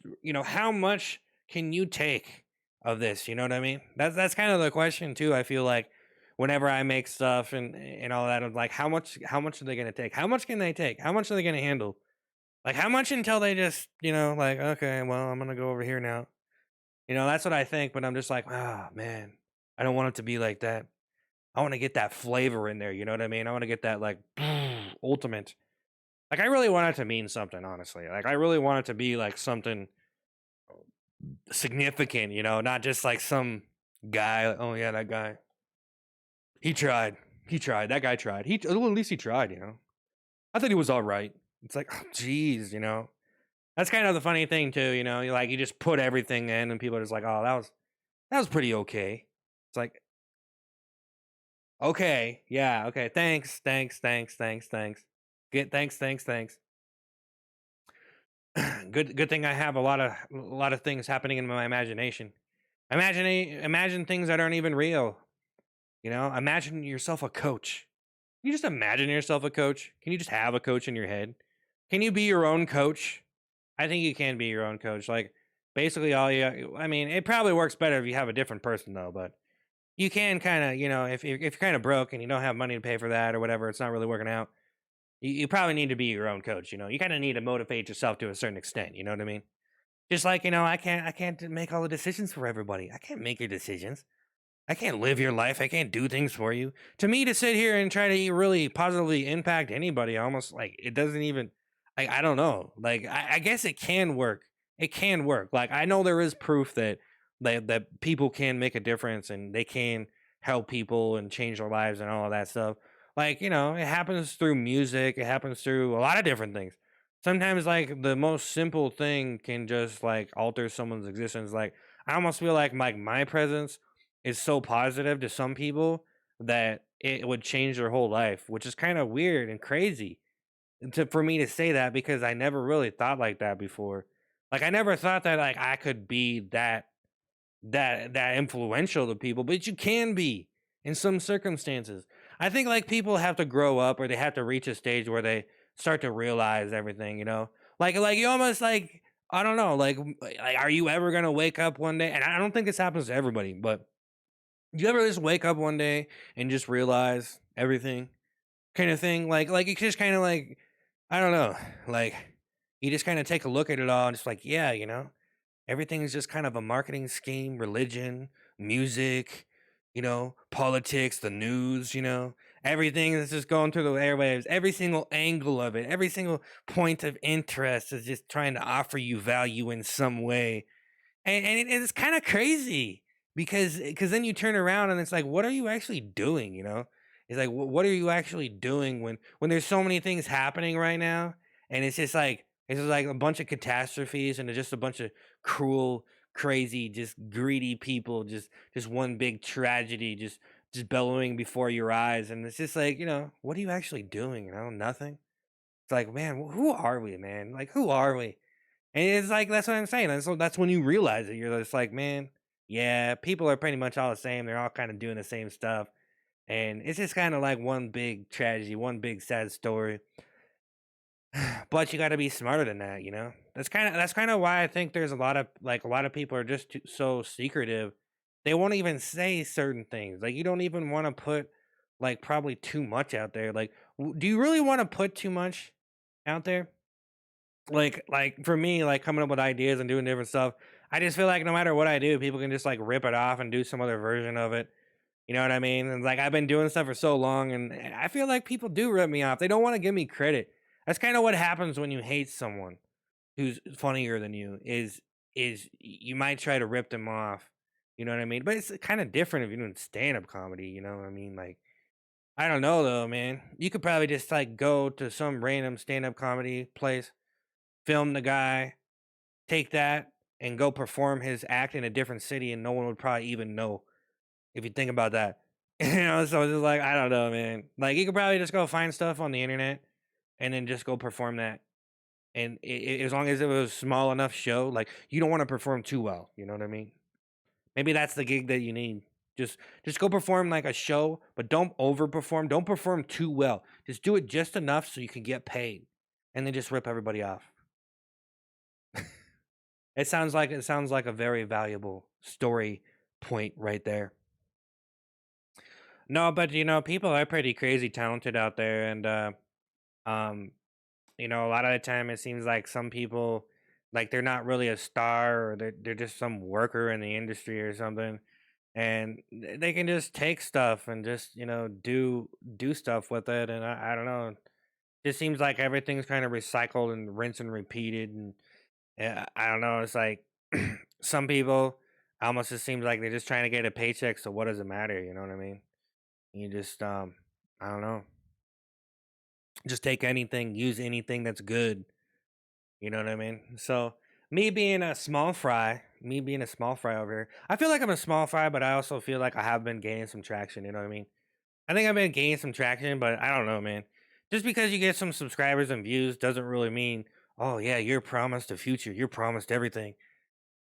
how much can you take of this? You know what I mean? That's kind of the question too. I feel like whenever I make stuff and all that, I'm like, how much are they gonna take? How much can they take? How much are they gonna handle? Like how much until they just, like, okay, well, I'm gonna go over here now. That's what I think, but I'm just like, oh man, I don't want it to be like that. I want to get that flavor in there. You know what I mean? I want to get that like ultimate. Like I really want it to mean something, honestly. Like I really want it to be like something significant, not just like some guy. Oh yeah, that guy. He tried. He tried. That guy tried. Well, at least he tried. I thought he was all right. It's like, oh, geez. That's kind of the funny thing too. You just put everything in, and people are just like, oh, that was pretty okay. It's like, okay, yeah, okay, thanks, thanks, thanks, thanks, thanks. Thanks, thanks, thanks. Good thing I have a lot of things happening in my imagination. Imagine things that aren't even real. Imagine yourself a coach. Can you just imagine yourself a coach? Can you just have a coach in your head? Can you be your own coach? I think you can be your own coach. Like basically all you I mean, it probably works better if you have a different person though, but you can kind of, if you're kind of broke and you don't have money to pay for that or whatever, it's not really working out. You probably need to be your own coach. You kind of need to motivate yourself to a certain extent. You know what I mean? Just like, I can't make all the decisions for everybody. I can't make your decisions. I can't live your life. I can't do things for you. To me, to sit here and try to really positively impact anybody, almost like it doesn't even. Like I don't know. Like I guess it can work. It can work. Like I know there is proof that people can make a difference and they can help people and change their lives and all of that stuff. Like it happens through music. It happens through a lot of different things. Sometimes like the most simple thing can just like alter someone's existence. Like I almost feel like my presence is so positive to some people that it would change their whole life, which is kind of weird and crazy for me to say that because I never really thought like that before. Like I never thought that like I could be that influential to people, but you can be in some circumstances. I think like people have to grow up or they have to reach a stage where they start to realize everything. Like you almost like I don't know, like are you ever gonna wake up one day? And I don't think this happens to everybody, but you ever just wake up one day and just realize everything kind of thing? Like you just kind of like I don't know, like you just kind of take a look at it all and just like, yeah, everything is just kind of a marketing scheme, religion, music, politics, the news, everything that's just going through the airwaves, every single angle of it, every single point of interest is just trying to offer you value in some way and it's kind of crazy because then you turn around and it's like what are you actually doing. It's like what are you actually doing when there's so many things happening right now and it's just like a bunch of catastrophes and just a bunch of cruel crazy just greedy people just one big tragedy just bellowing before your eyes and it's just like what are you actually doing, nothing. It's like man, who are we, man? Like who are we? And it's like that's what I'm saying. That's when you realize it. You're just like, man, yeah, people are pretty much all the same. They're all kind of doing the same stuff, and it's just kind of like one big tragedy, one big sad story. But you got to be smarter than that. That's kind of why I think there's a lot of people are just so secretive. They won't even say certain things. Like you don't even want to put like probably too much out there. Like, do you really want to put too much out there? Like for me, like coming up with ideas and doing different stuff, I just feel like no matter what I do, people can just like rip it off and do some other version of it. You know what I mean? And like I've been doing stuff for so long, and I feel like people do rip me off. They don't want to give me credit. That's kind of what happens when you hate someone who's funnier than you. Is you might try to rip them off. You know what I mean? But it's kind of different if you're doing stand up comedy. You know what I mean? Like I don't know though, man. You could probably just like go to some random stand up comedy place, film the guy, take that and go perform his act in a different city and no one would probably even know if you think about that. So it's just like I don't know, man. Like you could probably just go find stuff on the internet and then just go perform that. And as long as it was a small enough show, like you don't want to perform too well. You know what I mean? Maybe that's the gig that you need. Just go perform like a show, but don't overperform. Don't perform too well. Just do it just enough so you can get paid, and then just rip everybody off. It sounds like a very valuable story point right there. No, but people are pretty crazy talented out there, and um, a lot of the time it seems like some people, like, they're not really a star, or they're just some worker in the industry or something, and they can just take stuff and just do stuff with it, and I don't know. It seems like everything's kind of recycled and rinse and repeated, and yeah, I don't know. It's like some people almost just seems like they're just trying to get a paycheck. So what does it matter? You know what I mean? You just I don't know. Just take anything, use anything that's good. You know what I mean? So me being a small fry over here, I feel like I'm a small fry, but I also feel like I have been gaining some traction. You know what I mean? I think I've been gaining some traction, but I don't know, man. Just because you get some subscribers and views doesn't really mean, oh yeah, you're promised a future. You're promised everything.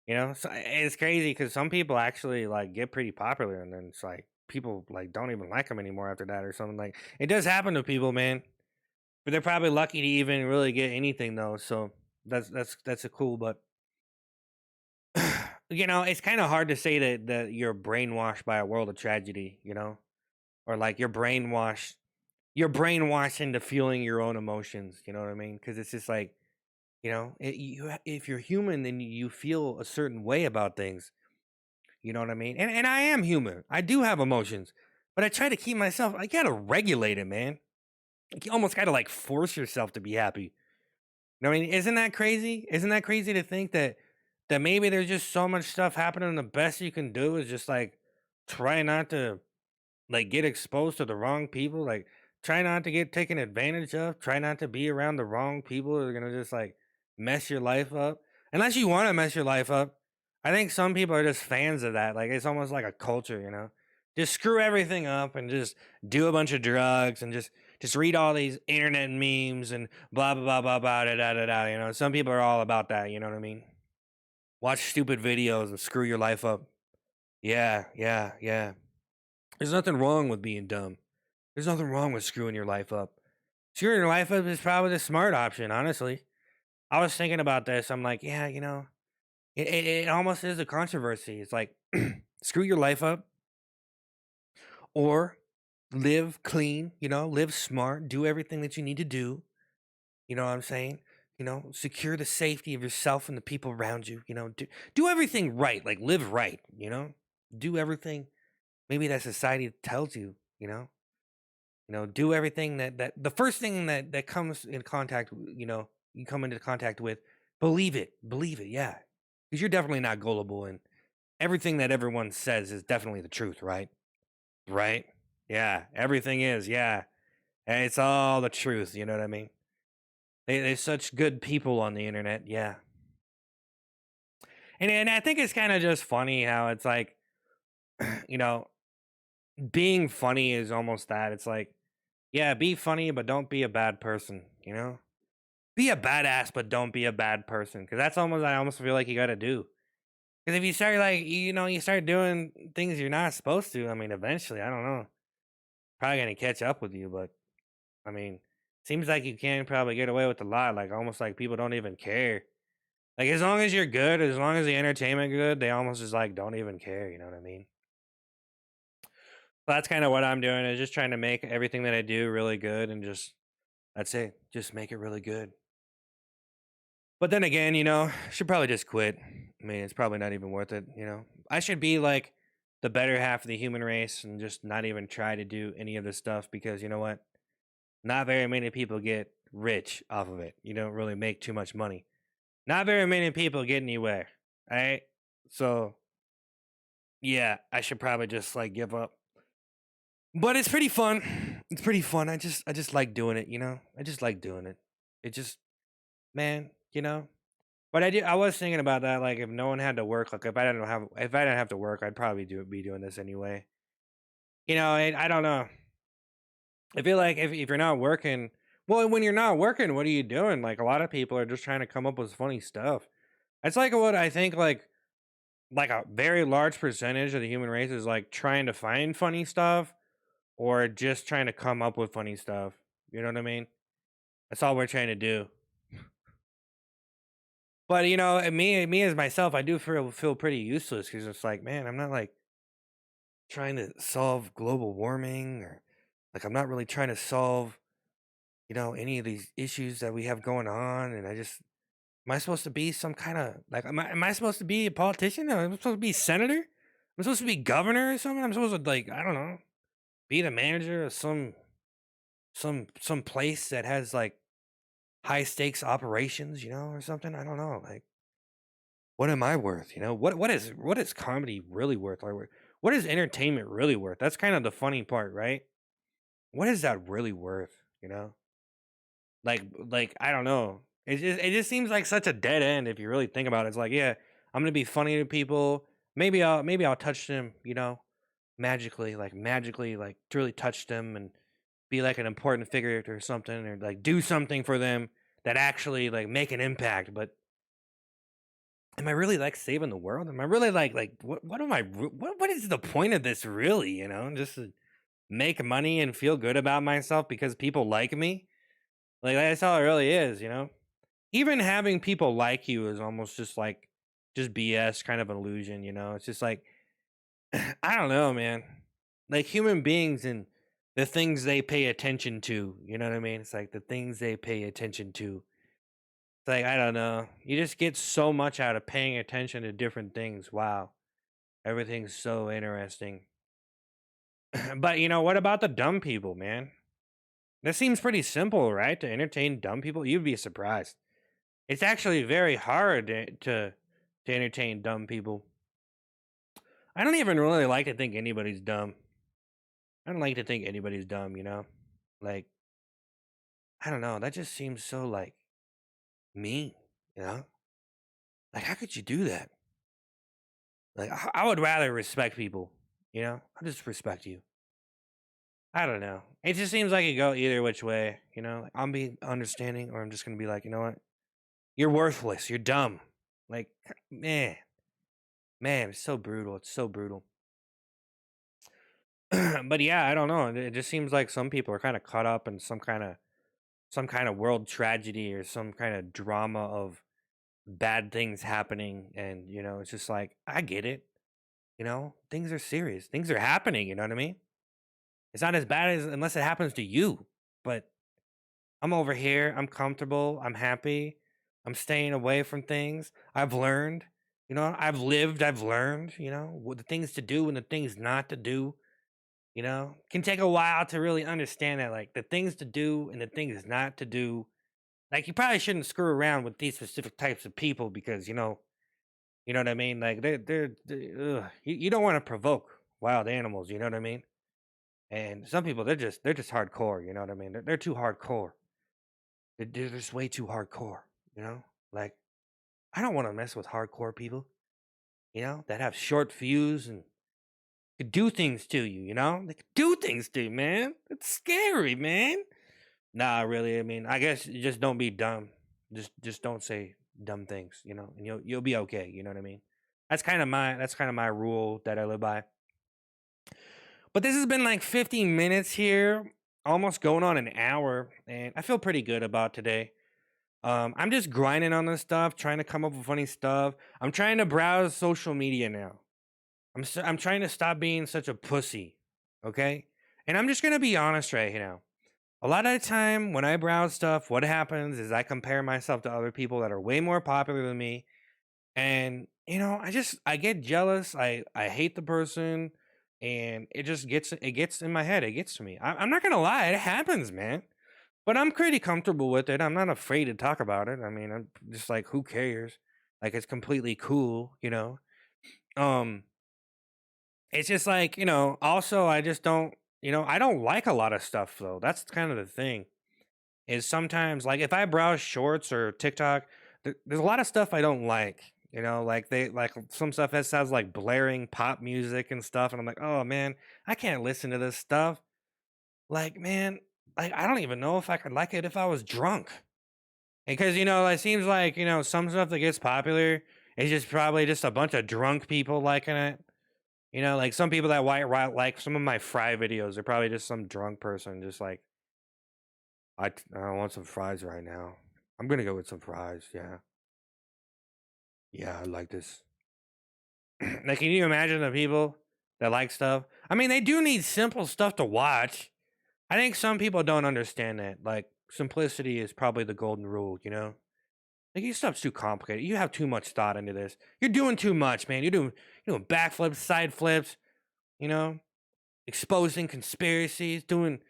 So it's crazy because some people actually like get pretty popular, and then it's like people like don't even like them anymore after that or something. Like, it does happen to people, man. But they're probably lucky to even really get anything though. So that's a cool, but it's kind of hard to say that you're brainwashed by a world of tragedy, or like you're brainwashed into feeling your own emotions. You know what I mean? Because it's just like, if you're human, then you feel a certain way about things. You know what I mean? And I am human. I do have emotions, but I try to keep myself. I gotta regulate it, man. You almost gotta like force yourself to be happy. I mean, isn't that crazy? Isn't that crazy to think that maybe there's just so much stuff happening, and the best you can do is just like try not to like get exposed to the wrong people, like try not to get taken advantage of, try not to be around the wrong people who are gonna just like mess your life up. Unless you want to mess your life up. I think some people are just fans of that. Like, it's almost like a culture. Just screw everything up and just do a bunch of drugs and just read all these internet memes and blah blah blah blah blah da da da da. Some people are all about that, you know what I mean? Watch stupid videos and screw your life up. Yeah, yeah, yeah. There's nothing wrong with being dumb. There's nothing wrong with screwing your life up. Screwing your life up is probably the smart option, honestly. I was thinking about this. I'm like, yeah, it almost is a controversy. It's like, screw your life up or live clean, live smart, do everything that you need to do. You know what I'm saying? Secure the safety of yourself and the people around you. Do everything right, like live right, do everything maybe that society tells you, do everything that the first thing that comes in contact, you come into contact with, believe it, yeah, because you're definitely not gullible, and everything that everyone says is definitely the truth, right? Right? Yeah, everything is, yeah, and it's all the truth. You know what I mean? There's such good people on the internet, yeah, and I think it's kind of just funny how it's like, you know, being funny is almost that. It's like, yeah, be funny, but don't be a bad person. Be a badass, but don't be a bad person. Because that's almost, I almost feel like you got to do. Because if you start like, you start doing things you're not supposed to, I mean, eventually, I don't know, probably gonna catch up with you. But I mean, seems like you can probably get away with a lot. Like, almost like people don't even care. Like, as long as you're good, as long as the entertainment good, they almost just like don't even care. You know what I mean? So that's kind of what I'm doing, is just trying to make everything that I do really good, and just that's it. Just make it really good. But then again, I should probably just quit. I mean, it's probably not even worth it. I should be like the better half of the human race and just not even try to do any of this stuff, because you know what? Not very many people get rich off of it. You don't really make too much money. Not very many people get anywhere. Right? So, yeah, I should probably just like give up. But it's pretty fun. It's pretty fun. I just like doing it. I just like doing it. It just, man. But I was thinking about that. Like, if no one had to work, like if I didn't have to work, I'd probably be doing this anyway. I don't know. I feel like if you're not working, well, when you're not working, what are you doing? Like, a lot of people are just trying to come up with funny stuff. It's like what I think, like a very large percentage of the human race is like trying to find funny stuff, or just trying to come up with funny stuff. You know what I mean? That's all we're trying to do. But you know, me as myself, I do feel pretty useless because it's like, man, I'm not like trying to solve global warming or like I'm not really trying to solve, any of these issues that we have going on. And I just am I supposed to be some kind of like am I supposed to be a politician? Am I supposed to be senator? I'm supposed to be governor or something? I'm supposed to like, I don't know, be the manager of some place that has like high stakes operations, or something. I don't know. Like, what am I worth? What is comedy really worth? Like, what is entertainment really worth? That's kind of the funny part, right? What is that really worth? You know, like I don't know. It just seems like such a dead end if you really think about it. It's like, yeah, I'm gonna be funny to people. Maybe I'll touch them, magically, like to really touch them and be like an important figure or something, or like do something for them that actually like make an impact. But am I really like saving the world? Am I really like what am I what is the point of this really? Just to make money and feel good about myself because people like me. Like that's all it really is. Even having people like you is almost just like just BS kind of an illusion. It's just like I don't know, man. Like human beings and the things they pay attention to, you know what I mean? It's like the things they pay attention to. It's like I don't know. You just get so much out of paying attention to different things. Wow. Everything's so interesting. But what about the dumb people, man? That seems pretty simple, right? To entertain dumb people. You'd be surprised. It's actually very hard to entertain dumb people. I don't even really like to think anybody's dumb. I don't like to think anybody's dumb. Like, I don't know. That just seems so like mean, you know? Like, how could you do that? Like, I would rather respect people. I just respect you. I don't know. It just seems like it go either which way. Like, I'm being understanding, or I'm just gonna be like, you know what? You're worthless. You're dumb. Like, man, it's so brutal. It's so brutal. But yeah, I don't know. It just seems like some people are kind of caught up in some kind of world tragedy or some kind of drama of bad things happening, and it's just like I get it. Things are serious. Things are happening. You know what I mean? It's not as bad as unless it happens to you. But I'm over here. I'm comfortable. I'm happy. I'm staying away from things. I've learned. I've lived. I've learned. What the things to do and the things not to do. Can take a while to really understand that, like the things to do and the things not to do. Like you probably shouldn't screw around with these specific types of people because you know what I mean. Like you don't want to provoke wild animals. You know what I mean. And some people they're just hardcore. You know what I mean. They're too hardcore. They're just way too hardcore. You know, like I don't want to mess with hardcore people. That have short fuse and could do things to you. They could do things to you, man. It's scary, man. Nah, really. I mean, I guess you just don't be dumb. Just don't say dumb things, and you'll be okay. You know what I mean? That's kind of my rule that I live by. But this has been like 15 minutes here, almost going on an hour, and I feel pretty good about today. I'm just grinding on this stuff, trying to come up with funny stuff. I'm trying to browse social media now. I'm trying to stop being such a pussy, okay? And I'm just gonna be honest right now. A lot of the time when I browse stuff, what happens is I compare myself to other people that are way more popular than me. And I get jealous. I hate the person, and it gets in my head. It gets to me. I'm not gonna lie, it happens, man. But I'm pretty comfortable with it. I'm not afraid to talk about it. I mean, I'm just like, who cares? Like it's completely cool. Um, it's just like, also I just don't. I don't like a lot of stuff though. That's kind of the thing. Is sometimes like if I browse shorts or TikTok, there's a lot of stuff I don't like. Like they like some stuff that sounds like blaring pop music and stuff, and I'm like, oh man, I can't listen to this stuff. Like, man, like I don't even know if I could like it if I was drunk. Because it seems like some stuff that gets popular is just probably just a bunch of drunk people liking it. Like some people that like some of my fry videos are probably just some drunk person just like I want some fries right now. I'm gonna go with some fries. Yeah. Yeah, I like this. Like, can you imagine the people that like stuff? I mean, they do need simple stuff to watch. I think some people don't understand that. Like, simplicity is probably the golden rule, you know? Like, your stuff's too complicated. You have too much thought into this. You're doing too much, man. You're doing backflips, side flips, you know, exposing conspiracies, doing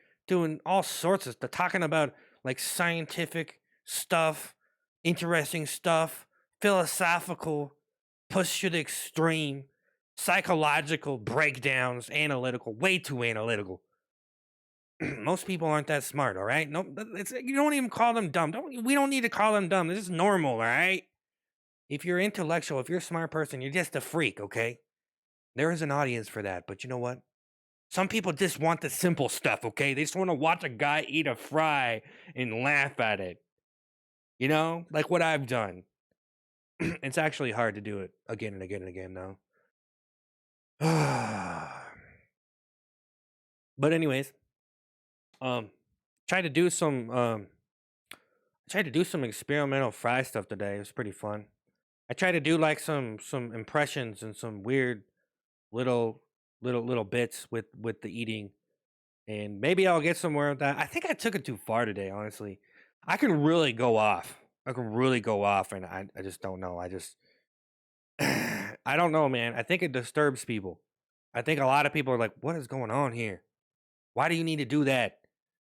all sorts of stuff, talking about like scientific stuff, interesting stuff, philosophical, push to the extreme, psychological breakdowns, analytical, way too analytical. Most people aren't that smart, all right? No, you don't even call them dumb. We don't need to call them dumb. This is normal, all right? If you're intellectual, if you're a smart person, you're just a freak, okay? There is an audience for that, but you know what? Some people just want the simple stuff, okay? They just want to watch a guy eat a fry and laugh at it. You know? Like what I've done. It's actually hard to do it again and again and again, though. But anyways, um tried to do some experimental fry stuff today. It was pretty fun. I tried to do like some impressions and some weird little little bits with the eating, and maybe I'll get somewhere with that. I think I took it too far today, honestly. I can really go off. I can really go off, and I just don't know. I just I don't know, man. I think it disturbs people. I think a lot of people are like, "What is going on here? Why do you need to do that?"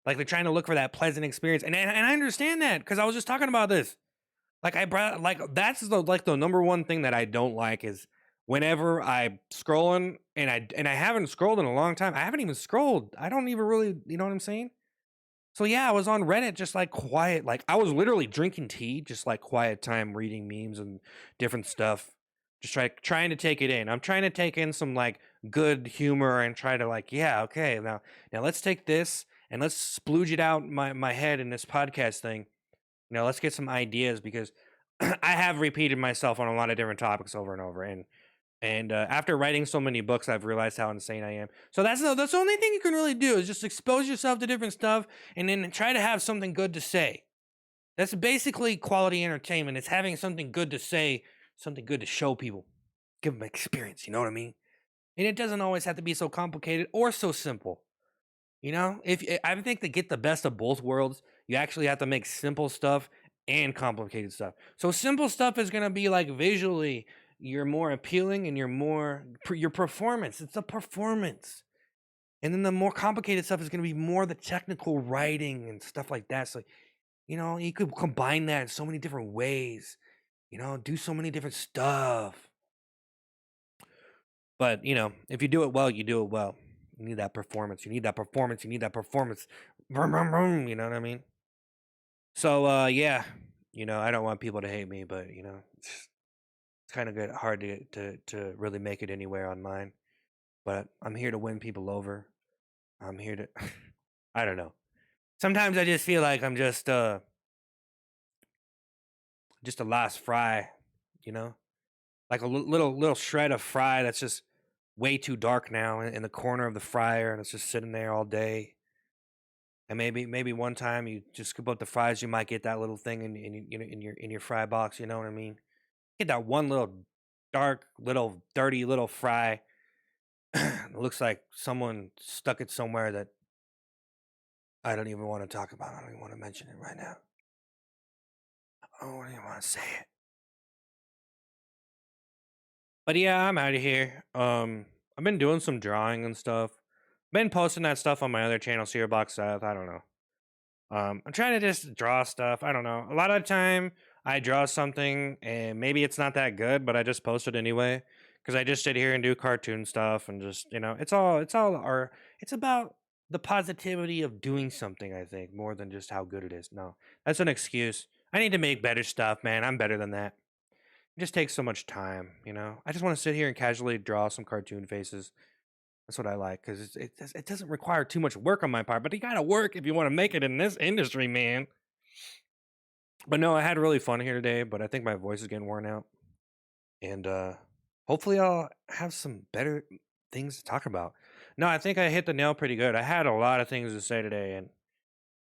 Like they're trying to look for that pleasant experience, and I understand that because I was just talking about this. Like I brought like that's the number one thing that I don't like is whenever I scrolling and I haven't scrolled in a long time. I haven't even scrolled. I don't even really, you know what I'm saying? So yeah, I was on Reddit just like quiet. Like I was literally drinking tea, just like quiet time reading memes and different stuff. Just trying to take it in. I'm trying to take in some like good humor and try to like, yeah, okay, now let's take this and let's splooge it out my head in this podcast thing. Let's get some ideas because I have repeated myself on a lot of different topics over and over. And after writing so many books, I've realized how insane I am. So that's the only thing you can really do is just expose yourself to different stuff and then try to have something good to say. That's basically quality entertainment. It's having something good to say, something good to show people, give them experience. You know what I mean? And it doesn't always have to be so complicated or so simple. If I think to get the best of both worlds, you actually have to make simple stuff and complicated stuff. So simple stuff is gonna be like visually, you're more appealing and your performance. It's a performance, and then the more complicated stuff is gonna be more the technical writing and stuff like that. So you could combine that in so many different ways. Do so many different stuff. But if you do it well, you do it well. You need that performance. You need that performance. You need that performance. Vroom, vroom, vroom, you know what I mean? So yeah, I don't want people to hate me, but it's kind of good hard to really make it anywhere online. But I'm here to win people over. I'm here to I don't know. Sometimes I just feel like I'm just a last fry, you know? Like a little shred of fry that's just way too dark now in the corner of the fryer and it's just sitting there all day. And maybe one time you just scoop up the fries, you might get that little thing in your fry box. You know what I mean? Get that one little dark, little dirty little fry. It looks like someone stuck it somewhere that I don't even want to talk about. I don't even want to mention it right now. I don't even want to say it. But yeah, I'm out of here. I've been doing some drawing and stuff. Been posting that stuff on my other channel, cerealboxseth. I don't know. I'm trying to just draw stuff. I don't know. A lot of the time, I draw something and maybe it's not that good, but I just post it anyway because I just sit here and do cartoon stuff and just it's about the positivity of doing something. I think more than just how good it is. No, that's an excuse. I need to make better stuff, man. I'm better than that. It just takes so much time. I just want to sit here and casually draw some cartoon faces. That's what I like because it doesn't require too much work on my part, but you gotta work if you want to make it in this industry, man. But no, I had really fun here today, but I think my voice is getting worn out, and hopefully I'll have some better things to talk about. No, I think I hit the nail pretty good. I had a lot of things to say today, and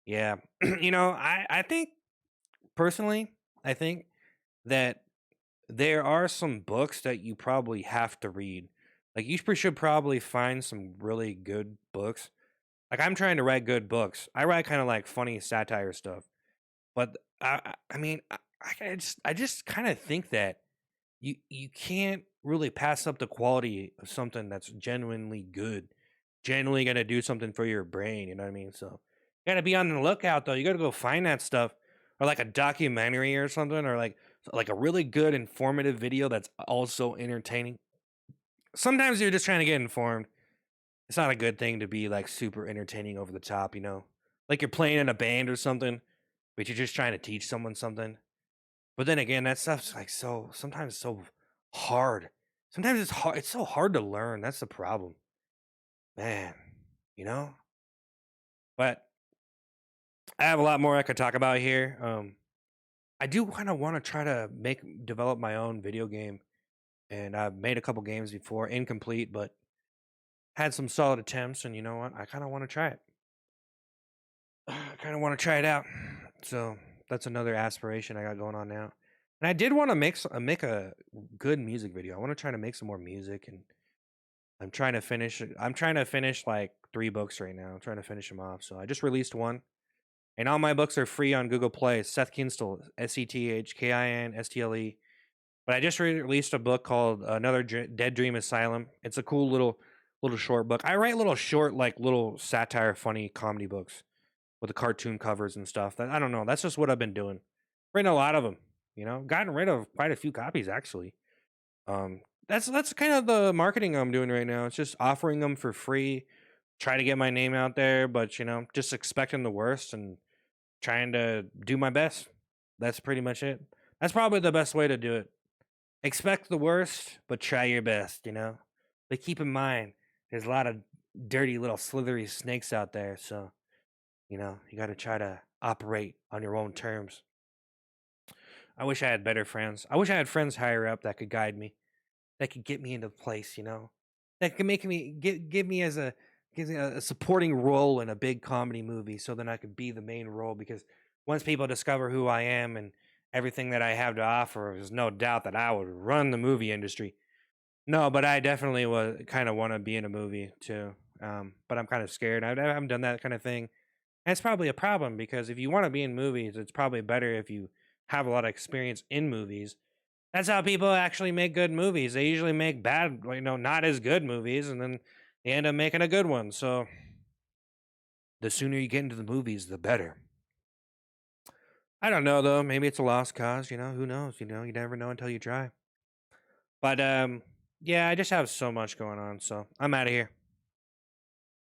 yeah, I think personally, I think that there are some books that you probably have to read. Like you should probably find some really good books. Like I'm trying to write good books. I write kind of like funny satire stuff, but I mean, I just kind of think that you can't really pass up the quality of something that's genuinely good, genuinely gonna do something for your brain. You know what I mean? So you gotta be on the lookout though. You gotta go find that stuff, or like a documentary or something, or like a really good informative video that's also entertaining. Sometimes you're just trying to get informed. It's not a good thing to be like super entertaining over the top, you know? Like you're playing in a band or something, but you're just trying to teach someone something. But then again, that stuff's like so sometimes so hard. Sometimes it's hard. It's so hard to learn. That's the problem, man. You know. But I have a lot more I could talk about here. I do kind of want to try to develop my own video game, and I've made a couple games before, incomplete, but had some solid attempts. And you know what? I kind of want to try it. I kind of want to try it out. So that's another aspiration I got going on now. And I did want to make a good music video. I want to try to make some more music, and I'm trying to finish like 3 books right now. I'm trying to finish them off. So I just released one, and all my books are free on Google Play. Seth Kinstle, SethKinstle. But I just released a book called Another Dead Dream Asylum. It's a cool little short book. I write little short like little satire funny comedy books with the cartoon covers and stuff. That I don't know. That's just what I've been doing. Written a lot of them, you know. Gotten rid of quite a few copies actually. Um, that's kind of the marketing I'm doing right now. It's just offering them for free, try to get my name out there, but you know, just expecting the worst and trying to do my best. That's pretty much it. That's probably the best way to do it. Expect the worst, but try your best, you know? But keep in mind, there's a lot of dirty little slithery snakes out there, so you know, you got to try to operate on your own terms. I wish I had better friends. I wish I had friends higher up that could guide me, that could get me into place, you know, that could make me give me as give me a supporting role in a big comedy movie, so then I could be the main role. Because once people discover who I am and everything that I have to offer, there's no doubt that I would run the movie industry. No, but I definitely would kind of want to be in a movie too. But I'm kind of scared. I haven't done that kind of thing. And it's probably a problem because if you want to be in movies, it's probably better if you have a lot of experience in movies. That's how people actually make good movies. They usually make bad, you know, not as good movies, and then they end up making a good one. So the sooner you get into the movies, the better. I don't know though. Maybe it's a lost cause. You know, who knows? You know, you never know until you try. But yeah, I just have so much going on. So I'm out of here.